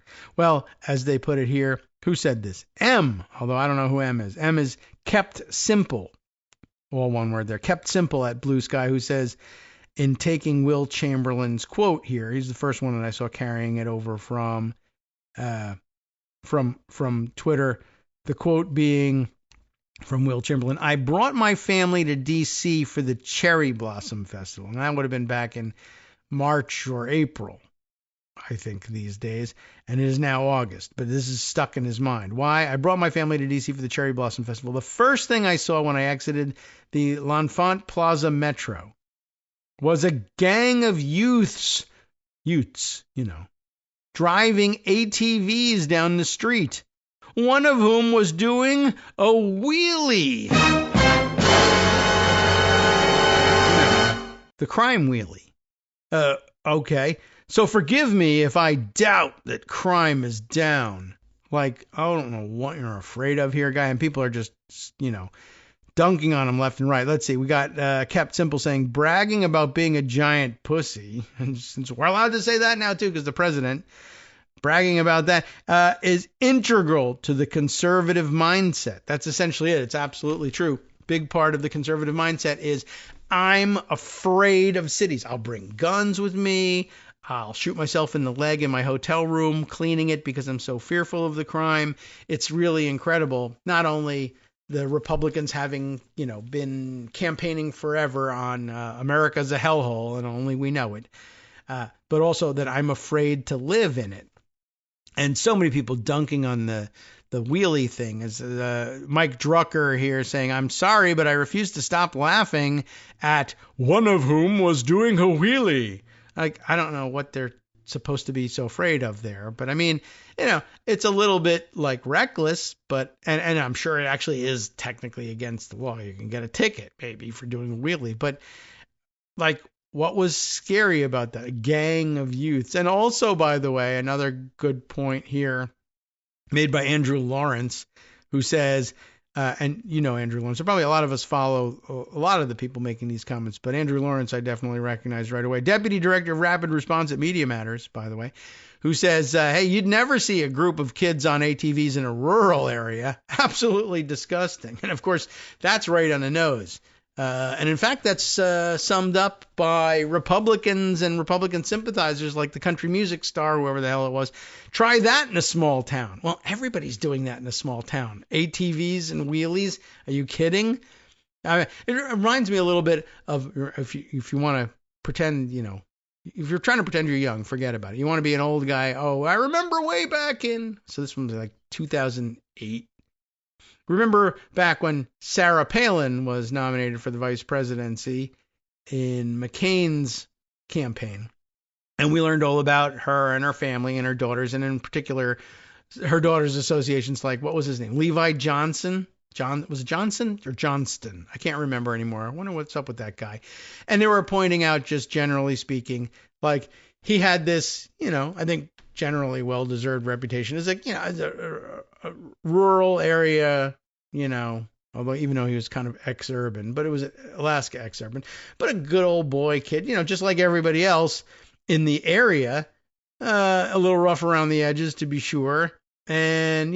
as they put it here, who said this? M, although I don't know who M is. M is kept simple. All one word there. Kept simple at Blue Sky, who says, in taking Will Chamberlain's quote here, he's the first one that I saw carrying it over from Twitter. The quote being from Will Chamberlain, I brought my family to D.C. for the Cherry Blossom Festival. And that would have been back in March or April, I think, these days. And it is now August. But this is stuck in his mind. Why? I brought my family to D.C. for the Cherry Blossom Festival. The first thing I saw when I exited the L'Enfant Plaza Metro was a gang of youths, driving ATVs down the street, one of whom was doing a wheelie. The crime wheelie. Okay. So forgive me if I doubt that crime is down. Like, I don't know what you're afraid of here, guy. And people are just, dunking on him left and right. Let's see. We got Kept Simple saying, bragging about being a giant pussy. And since we're allowed to say that now, too, because the president, bragging about that, is integral to the conservative mindset. That's essentially it. It's absolutely true. Big part of the conservative mindset is, I'm afraid of cities. I'll bring guns with me. I'll shoot myself in the leg in my hotel room, cleaning it because I'm so fearful of the crime. It's really incredible. Not only the Republicans having, been campaigning forever on America's a hellhole and only we know it, but also that I'm afraid to live in it. And so many people dunking on the wheelie thing. As Mike Drucker here saying, I'm sorry, but I refuse to stop laughing at one of whom was doing a wheelie. Like, I don't know what they're supposed to be so afraid of there. But I mean, it's a little bit like reckless, but, and I'm sure it actually is technically against the law. You can get a ticket maybe for doing a wheelie, but like, what was scary about that? A gang of youths. And also, by the way, another good point here made by Andrew Lawrence, who says, and Andrew Lawrence, so probably a lot of us follow a lot of the people making these comments, but Andrew Lawrence I definitely recognize right away. Deputy Director of Rapid Response at Media Matters, by the way, who says, hey, you'd never see a group of kids on ATVs in a rural area. Absolutely disgusting. And of course, that's right on the nose. And in fact, that's summed up by Republicans and Republican sympathizers like the country music star, whoever the hell it was. Try that in a small town. Well, everybody's doing that in a small town. ATVs and wheelies. Are you kidding? It reminds me a little bit of, if you want to pretend, if you're trying to pretend you're young, forget about it. You want to be an old guy. Oh, I remember way back in. So this was like 2008. Remember back when Sarah Palin was nominated for the vice presidency in McCain's campaign, and we learned all about her and her family and her daughters, and in particular, her daughter's associations like, what was his name? Levi Johnson? Was it Johnson or Johnston? I can't remember anymore. I wonder what's up with that guy. And they were pointing out, just generally speaking, like he had this, I think generally well-deserved reputation as as a rural area, although even though he was kind of ex-urban, but it was Alaska ex-urban, but a good old boy kid, just like everybody else in the area, a little rough around the edges to be sure. And,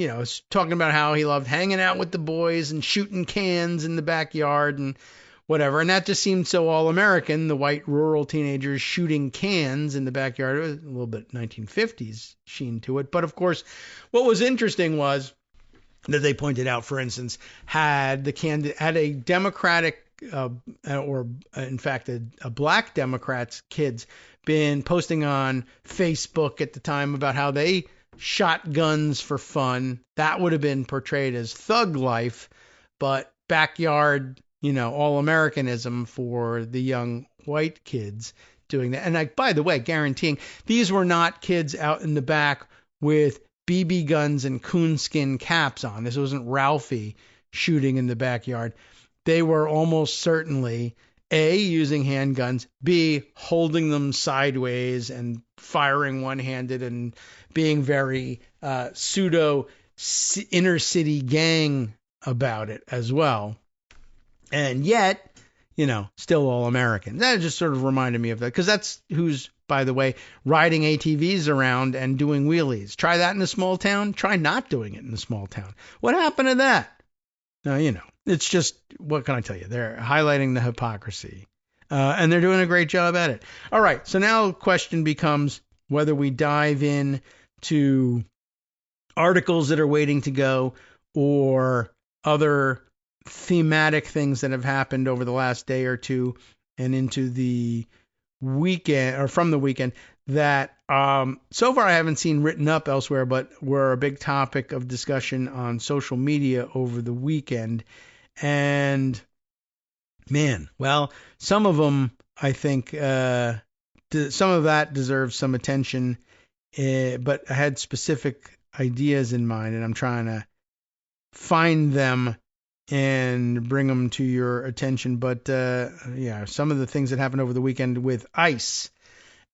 talking about how he loved hanging out with the boys and shooting cans in the backyard and whatever. And that just seemed so all-American, the white rural teenagers shooting cans in the backyard. It was a little bit 1950s sheen to it. But of course, what was interesting was that they pointed out, for instance, had a Democratic or in fact a black Democrats kids been posting on Facebook at the time about how they shot guns for fun, that would have been portrayed as thug life, but backyard, all-Americanism for the young white kids doing that. And by the way, guaranteeing these were not kids out in the back with BB guns and coonskin caps on. This wasn't Ralphie shooting in the backyard. They were almost certainly A, using handguns, B, holding them sideways and firing one-handed and being very pseudo inner city gang about it as well. And yet, still all American. That just sort of reminded me of that, because that's who's, by the way, riding ATVs around and doing wheelies. Try that in a small town. Try not doing it in a small town. What happened to that? Now, it's just, what can I tell you? They're highlighting the hypocrisy, and they're doing a great job at it. All right, so now the question becomes whether we dive in to articles that are waiting to go or other thematic things that have happened over the last day or two and into the weekend, or from the weekend, that so far I haven't seen written up elsewhere, but were a big topic of discussion on social media over the weekend. And man, well, some of them, I think, some of that deserves some attention but I had specific ideas in mind, and I'm trying to find them and bring them to your attention. But yeah, some of the things that happened over the weekend with ICE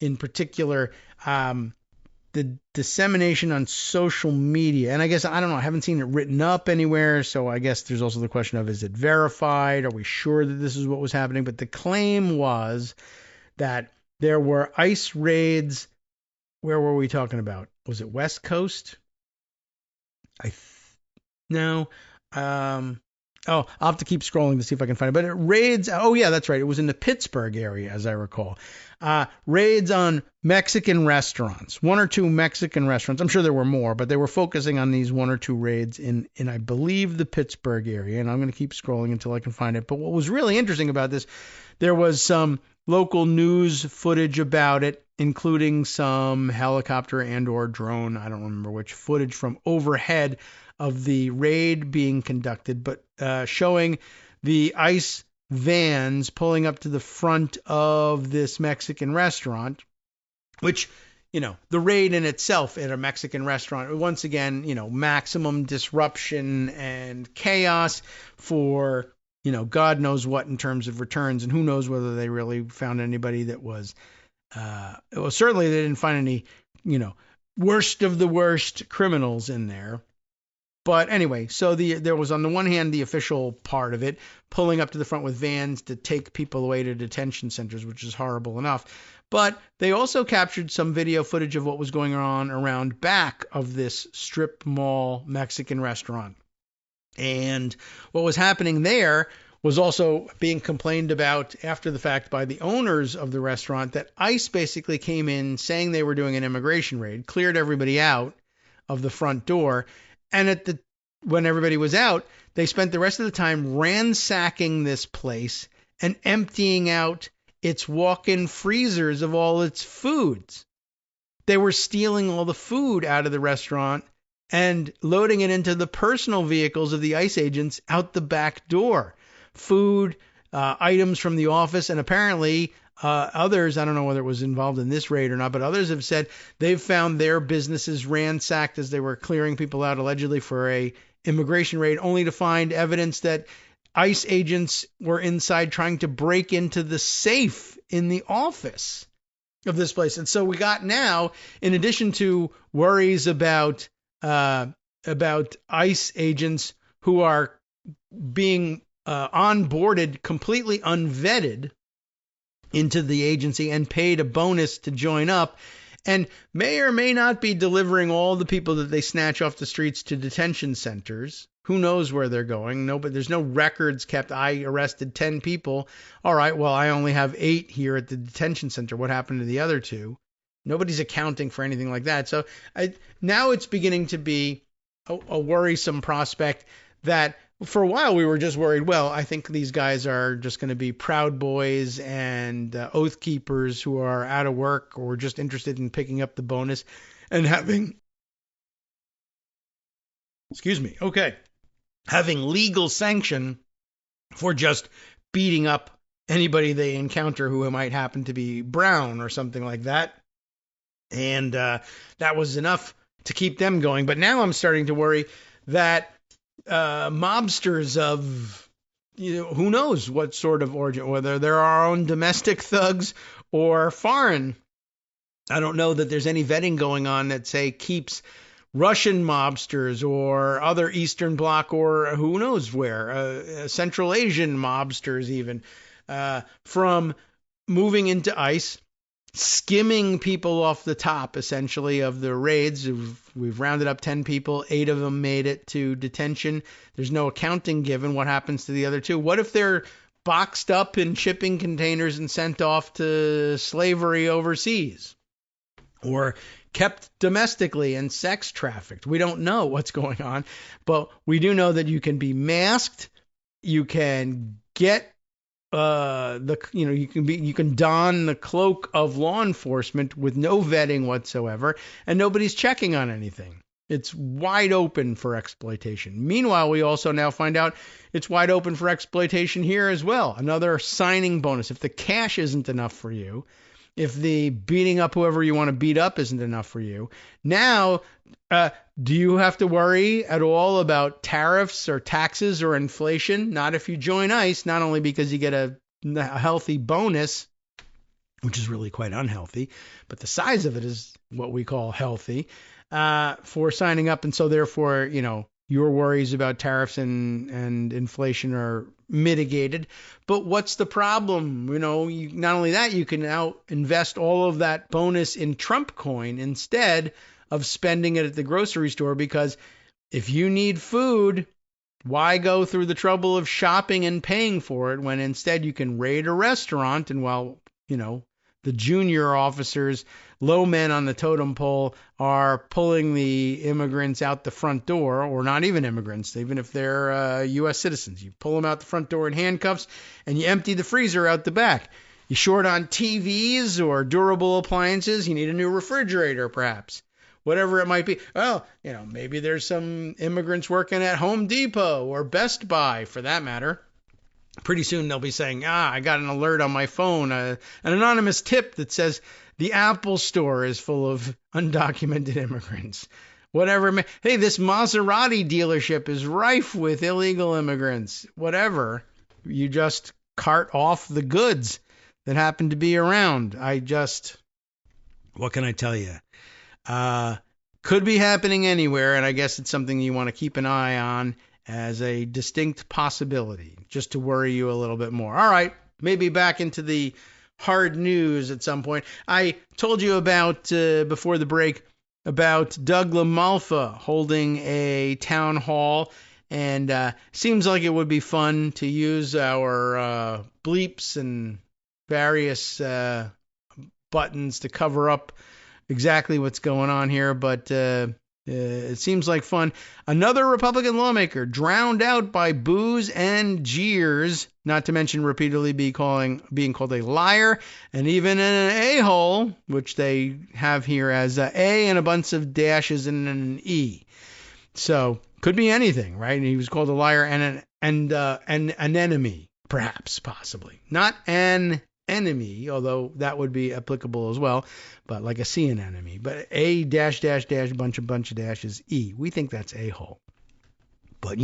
in particular, the dissemination on social media. And I guess, I don't know, I haven't seen it written up anywhere. So I guess there's also the question of, is it verified? Are we sure that this is what was happening? But the claim was that there were ICE raids. Where were we talking about? Was it West Coast? No. I'll have to keep scrolling to see if I can find it. But it raids. Oh, yeah, that's right. It was in the Pittsburgh area, as I recall. Raids on Mexican restaurants, 1 or 2 Mexican restaurants. I'm sure there were more, but they were focusing on these 1 or 2 raids in I believe, the Pittsburgh area. And I'm going to keep scrolling until I can find it. But what was really interesting about this, there was some local news footage about it, including some helicopter and or drone, I don't remember which, footage from overhead of the raid being conducted, but showing the ICE vans pulling up to the front of this Mexican restaurant, which, the raid in itself at a Mexican restaurant, once again, maximum disruption and chaos for, God knows what in terms of returns, and who knows whether they really found anybody that was, well, certainly they didn't find any, worst of the worst criminals in there. But anyway, so there was on the one hand the official part of it, pulling up to the front with vans to take people away to detention centers, which is horrible enough. But they also captured some video footage of what was going on around back of this strip mall Mexican restaurant. And what was happening there was also being complained about after the fact by the owners of the restaurant, that ICE basically came in saying they were doing an immigration raid, cleared everybody out of the front door. And when everybody was out, they spent the rest of the time ransacking this place and emptying out its walk-in freezers of all its foods. They were stealing all the food out of the restaurant and loading it into the personal vehicles of the ICE agents out the back door. Food, items from the office, and apparently others, I don't know whether it was involved in this raid or not, but others have said they've found their businesses ransacked as they were clearing people out allegedly for a immigration raid, only to find evidence that ICE agents were inside trying to break into the safe in the office of this place. And so we got now, in addition to worries about ICE agents who are being onboarded completely unvetted into the agency and paid a bonus to join up, and may or may not be delivering all the people that they snatch off the streets to detention centers. Who knows where they're going? No, but there's no records kept. I arrested 10 people. All right, well, I only have 8 here at the detention center. What happened to the other 2? Nobody's accounting for anything like that. So now it's beginning to be a worrisome prospect that for a while we were just worried, well, I think these guys are just going to be proud boys and oath keepers who are out of work or just interested in picking up the bonus and having legal sanction for just beating up anybody they encounter who might happen to be brown or something like that. And that was enough to keep them going. But now I'm starting to worry that mobsters of, who knows what sort of origin, whether they're our own domestic thugs or foreign. I don't know that there's any vetting going on that, say, keeps Russian mobsters or other Eastern Bloc or who knows where, Central Asian mobsters even, from moving into ICE, skimming people off the top, essentially, of the raids. We've rounded up 10 people. 8 of them made it to detention. There's no accounting given. What happens to the other 2? What if they're boxed up in shipping containers and sent off to slavery overseas? Or kept domestically and sex trafficked? We don't know what's going on, but we do know that you can be masked. You can get you can don the cloak of law enforcement with no vetting whatsoever, and nobody's checking on anything. It's wide open for exploitation. Meanwhile, we also now find out it's wide open for exploitation here as well. Another signing bonus. If the cash isn't enough for you, if the beating up whoever you want to beat up isn't enough for you. Now, do you have to worry at all about tariffs or taxes or inflation? Not if you join ICE, not only because you get a healthy bonus, which is really quite unhealthy, but the size of it is what we call healthy for signing up. And so therefore, your worries about tariffs and inflation are mitigated. But what's the problem? Not only that, you can now invest all of that bonus in Trump coin instead of spending it at the grocery store, because if you need food, why go through the trouble of shopping and paying for it when instead you can raid a restaurant and while, the junior officers, low men on the totem pole, are pulling the immigrants out the front door, or not even immigrants, even if they're U.S. citizens. You pull them out the front door in handcuffs and you empty the freezer out the back. You short on TVs or durable appliances, you need a new refrigerator perhaps. Whatever it might be. Well, maybe there's some immigrants working at Home Depot or Best Buy for that matter. Pretty soon they'll be saying, I got an alert on my phone, an anonymous tip that says the Apple store is full of undocumented immigrants. Whatever. Hey, this Maserati dealership is rife with illegal immigrants. Whatever. You just cart off the goods that happen to be around. What can I tell you? Could be happening anywhere, and I guess it's something you want to keep an eye on as a distinct possibility, just to worry you a little bit more. All right, maybe back into the hard news at some point. I told you about, before the break, about Doug LaMalfa holding a town hall, and seems like it would be fun to use our bleeps and various buttons to cover up exactly what's going on here, but it seems like fun. Another Republican lawmaker drowned out by boos and jeers, not to mention repeatedly being called a liar and even an a-hole, which they have here as a and a bunch of dashes and an E. So could be anything, right? And he was called a liar and an enemy, perhaps, possibly. Not an enemy, although that would be applicable as well, but like a sea anemone. But a dash dash dash bunch of dashes E. We think that's a-hole, but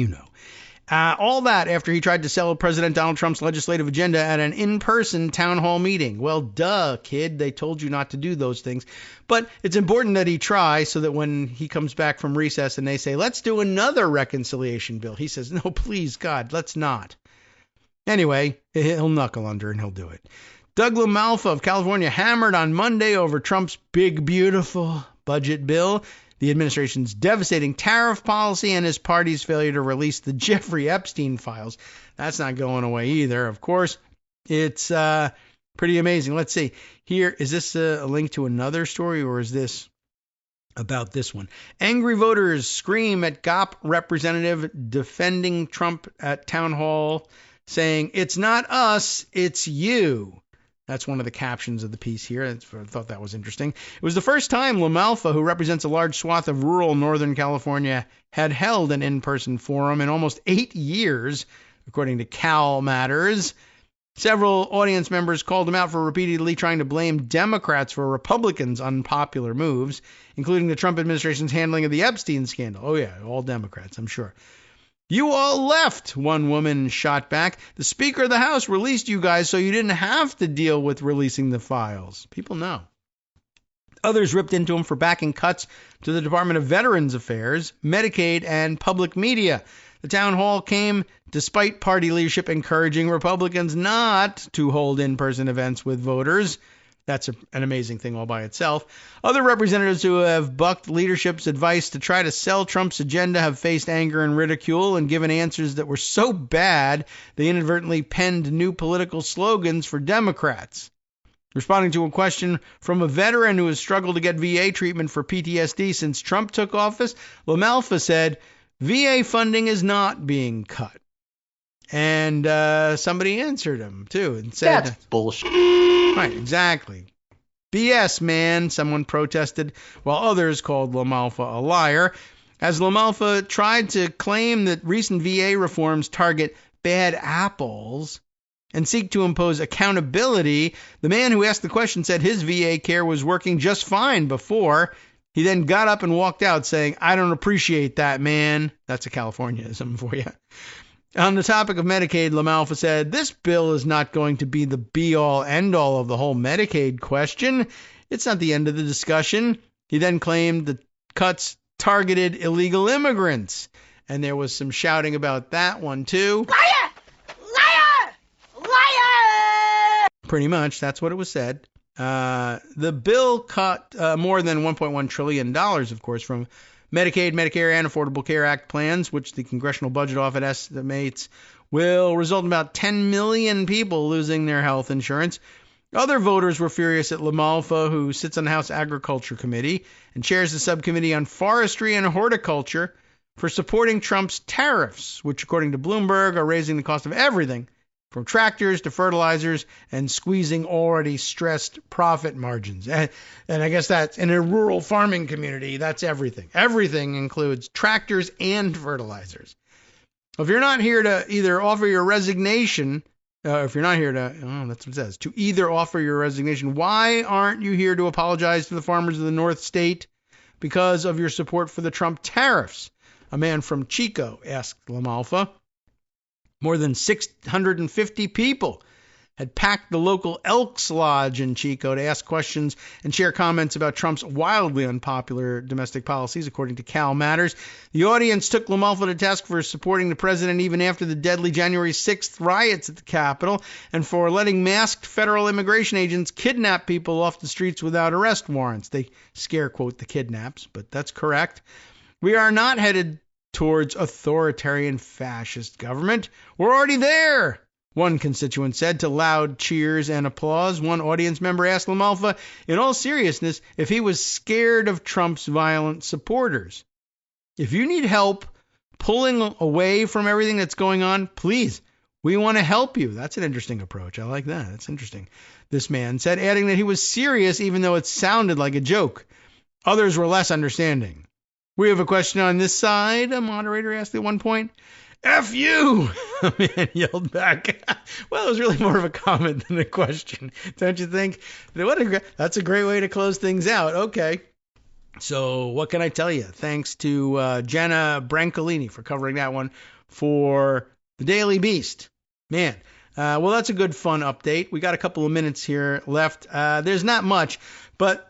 all that after he tried to sell President Donald Trump's legislative agenda at an in-person town hall meeting. Well, duh, kid, they told you not to do those things. But it's important that he try so that when he comes back from recess and they say, let's do another reconciliation bill, he says, no, please, God, let's not. Anyway, he'll knuckle under and he'll do it. Doug LaMalfa of California hammered on Monday over Trump's big, beautiful budget bill, the administration's devastating tariff policy, and his party's failure to release the Jeffrey Epstein files. That's not going away either, of course. It's pretty amazing. Let's see. Here, is this a link to another story, or is this about this one? Angry voters scream at GOP representative defending Trump at town hall, saying, it's not us, it's you. That's one of the captions of the piece here. I thought that was interesting. It was the first time LaMalfa, who represents a large swath of rural Northern California, had held an in-person forum in almost 8 years, according to Cal Matters. Several audience members called him out for repeatedly trying to blame Democrats for Republicans' unpopular moves, including the Trump administration's handling of the Epstein scandal. Oh yeah, all Democrats, I'm sure. You all left, one woman shot back. The Speaker of the House released you guys so you didn't have to deal with releasing the files. People know. Others ripped into him for backing cuts to the Department of Veterans Affairs, Medicaid, and public media. The town hall came despite party leadership encouraging Republicans not to hold in-person events with voters. That's an amazing thing all by itself. Other representatives who have bucked leadership's advice to try to sell Trump's agenda have faced anger and ridicule and given answers that were so bad they inadvertently penned new political slogans for Democrats. Responding to a question from a veteran who has struggled to get VA treatment for PTSD since Trump took office, LaMalfa said, VA funding is not being cut. And somebody answered him, too, and said, that's bullshit. Right, exactly. BS, man, someone protested, while others called LaMalfa a liar, as LaMalfa tried to claim that recent VA reforms target bad apples. and seek to impose accountability. The man who asked the question said his VA care was working just fine before. He then got up and walked out saying, "I don't appreciate that, man." That's a Californianism for you. On the topic of Medicaid, LaMalfa said, "This bill is not going to be the be-all, end-all of the whole Medicaid question. It's not the end of the discussion." He then claimed the cuts targeted illegal immigrants. And there was some shouting about that one, too. Liar! Liar! Liar! Pretty much, that's what it was said. The bill cut more than $1.1 trillion, of course, from Medicaid, Medicare, and Affordable Care Act plans, which the Congressional Budget Office estimates will result in about 10 million people losing their health insurance. Other voters were furious at LaMalfa, who sits on the House Agriculture Committee and chairs the subcommittee on Forestry and Horticulture, for supporting Trump's tariffs, which, according to Bloomberg, are raising the cost of everything from tractors to fertilizers and squeezing already stressed profit margins. And I guess that's in a rural farming community, that's everything. Everything includes tractors and fertilizers. If you're not here to either offer your resignation, that's what it says, to either offer your resignation, why aren't you here to apologize to the farmers of the North State because of your support for the Trump tariffs? A man from Chico asked LaMalfa. More than 650 people had packed the local Elks Lodge in Chico to ask questions and share comments about Trump's wildly unpopular domestic policies, according to Cal Matters. The audience took LaMalfa to task for supporting the president even after the deadly January 6th riots at the Capitol and for letting masked federal immigration agents kidnap people off the streets without arrest warrants. They scare quote the kidnaps, but that's correct. We are not headed towards authoritarian fascist government. We're already there, one constituent said to loud cheers and applause. One audience member asked LaMalfa, in all seriousness, if he was scared of Trump's violent supporters. If you need help pulling away from everything that's going on, please, we want to help you. That's an interesting approach. I like that. That's interesting. This man said, adding that he was serious even though it sounded like a joke. Others were less understanding. "We have a question on this side," a moderator asked at one point. "F you," a man yelled back. Well, it was really more of a comment than a question, don't you think? That's a great way to close things out. Okay. So what can I tell you? Thanks to Jenna Brancolini for covering that one for the Daily Beast. Man, well, that's a good, fun update. We got a couple of minutes here left. There's not much, but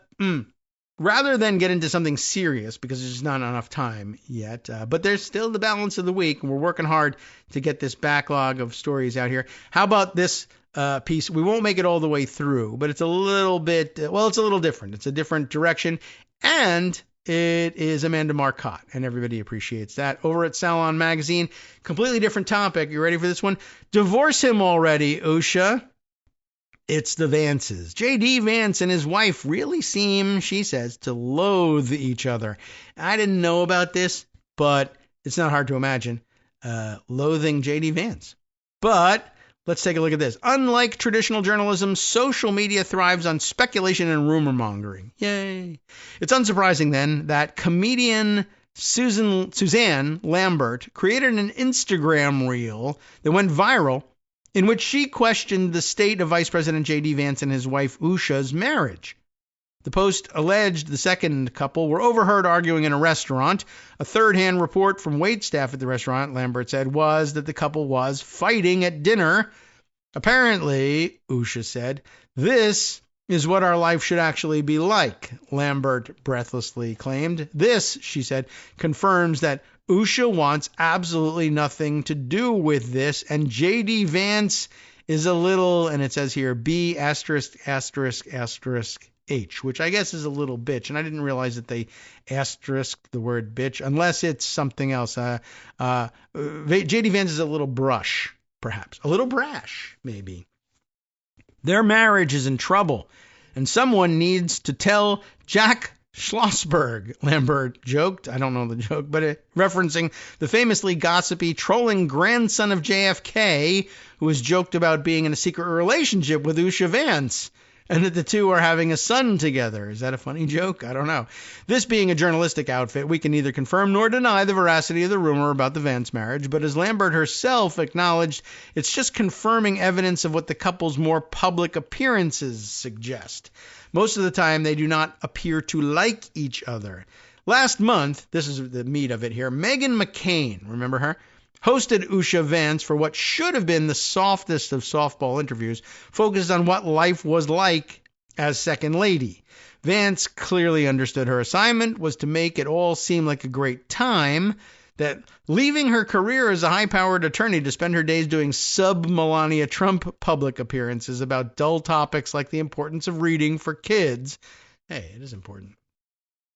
rather than get into something serious, because there's just not enough time yet, but there's still the balance of the week, and we're working hard to get this backlog of stories out here. How about this piece? We won't make it all the way through, but it's a little bit, it's a little different. It's a different direction, and it is Amanda Marcotte, and everybody appreciates that. Over at Salon Magazine, completely different topic. You ready for this one? Divorce him already, Usha. It's the Vances. J.D. Vance and his wife really seem, she says, to loathe each other. I didn't know about this, but it's not hard to imagine loathing J.D. Vance. But let's take a look at this. Unlike traditional journalism, social media thrives on speculation and rumor mongering. Yay. It's unsurprising, then, that comedian Suzanne Lambert created an Instagram reel that went viral in which she questioned the state of Vice President J.D. Vance and his wife Usha's marriage. The post alleged the second couple were overheard arguing in a restaurant. A third-hand report from waitstaff at the restaurant, Lambert said, was that the couple was fighting at dinner. Apparently, Usha said, this is what our life should actually be like, Lambert breathlessly claimed. This, she said, confirms that Usha wants absolutely nothing to do with this, and J.D. Vance is a little, and it says here, B*******H, which I guess is a little bitch, and I didn't realize that they asterisk the word bitch, unless it's something else. J.D. Vance is a little brush, perhaps. A little brash, maybe. Their marriage is in trouble, and someone needs to tell Jack Schlossberg, Lambert joked. I don't know the joke, but referencing the famously gossipy, trolling grandson of JFK, who was joked about being in a secret relationship with Usha Vance. and that the two are having a son together. Is that a funny joke? I don't know. This being a journalistic outfit, we can neither confirm nor deny the veracity of the rumor about the Vance marriage, but as Lambert herself acknowledged, it's just confirming evidence of what the couple's more public appearances suggest. Most of the time, they do not appear to like each other. Last month, this is the meat of it here, Meghan McCain, remember her, hosted Usha Vance for what should have been the softest of softball interviews, focused on what life was like as second lady. Vance clearly understood her assignment was to make it all seem like a great time, that leaving her career as a high-powered attorney to spend her days doing sub-Melania Trump public appearances about dull topics like the importance of reading for kids. Hey, it is important.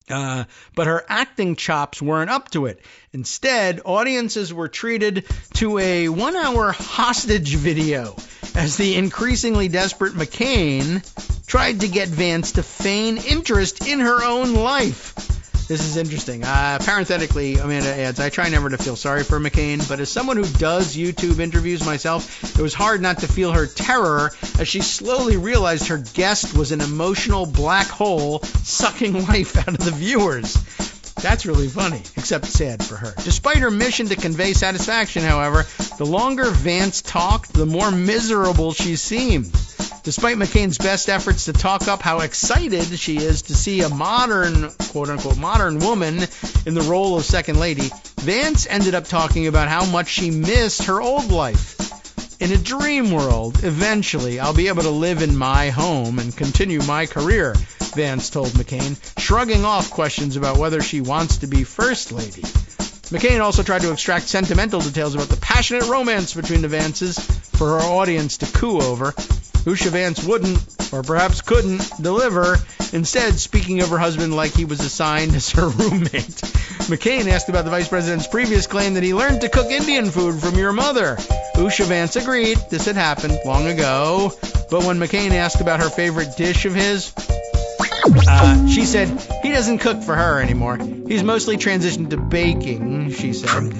But her acting chops weren't up to it. Instead, audiences were treated to a 1-hour hostage video as the increasingly desperate McCain tried to get Vance to feign interest in her own life. This is interesting. Parenthetically, Amanda adds, I try never to feel sorry for McCain, but as someone who does YouTube interviews myself, it was hard not to feel her terror as she slowly realized her guest was an emotional black hole sucking life out of the viewers. That's really funny, except sad for her. Despite her mission to convey satisfaction, however, the longer Vance talked, the more miserable she seemed. Despite McCain's best efforts to talk up how excited she is to see a modern, quote-unquote, modern woman in the role of second lady, Vance ended up talking about how much she missed her old life. In a dream world, eventually, I'll be able to live in my home and continue my career, Vance told McCain, shrugging off questions about whether she wants to be first lady. McCain also tried to extract sentimental details about the passionate romance between the Vances for her audience to coo over. Usha Vance wouldn't, or perhaps couldn't, deliver, instead speaking of her husband like he was assigned as her roommate. McCain asked about the vice president's previous claim that he learned to cook Indian food from your mother. Usha Vance agreed this had happened long ago, but when McCain asked about her favorite dish of his, she said he doesn't cook for her anymore. He's mostly transitioned to baking, she said,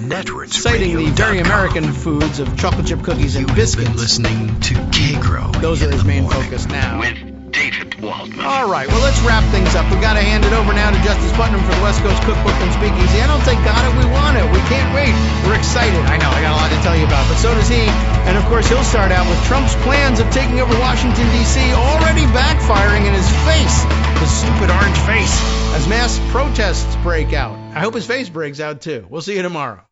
citing the very American foods of chocolate chip cookies and biscuits. Been listening to Kagro. Those are his main focus now. With David Waldman. All right, well, let's wrap things up. We got to hand it over now to Justice Putnam for the West Coast Cookbook and Speakeasy. I don't think got it. We want it. We can't wait. We're excited. I know. I got a lot to tell you about, but so does he. And, of course, he'll start out with Trump's plans of taking over Washington, D.C. already backfiring in his face. His stupid orange face. As mass protests break out. I hope his face breaks out, too. We'll see you tomorrow.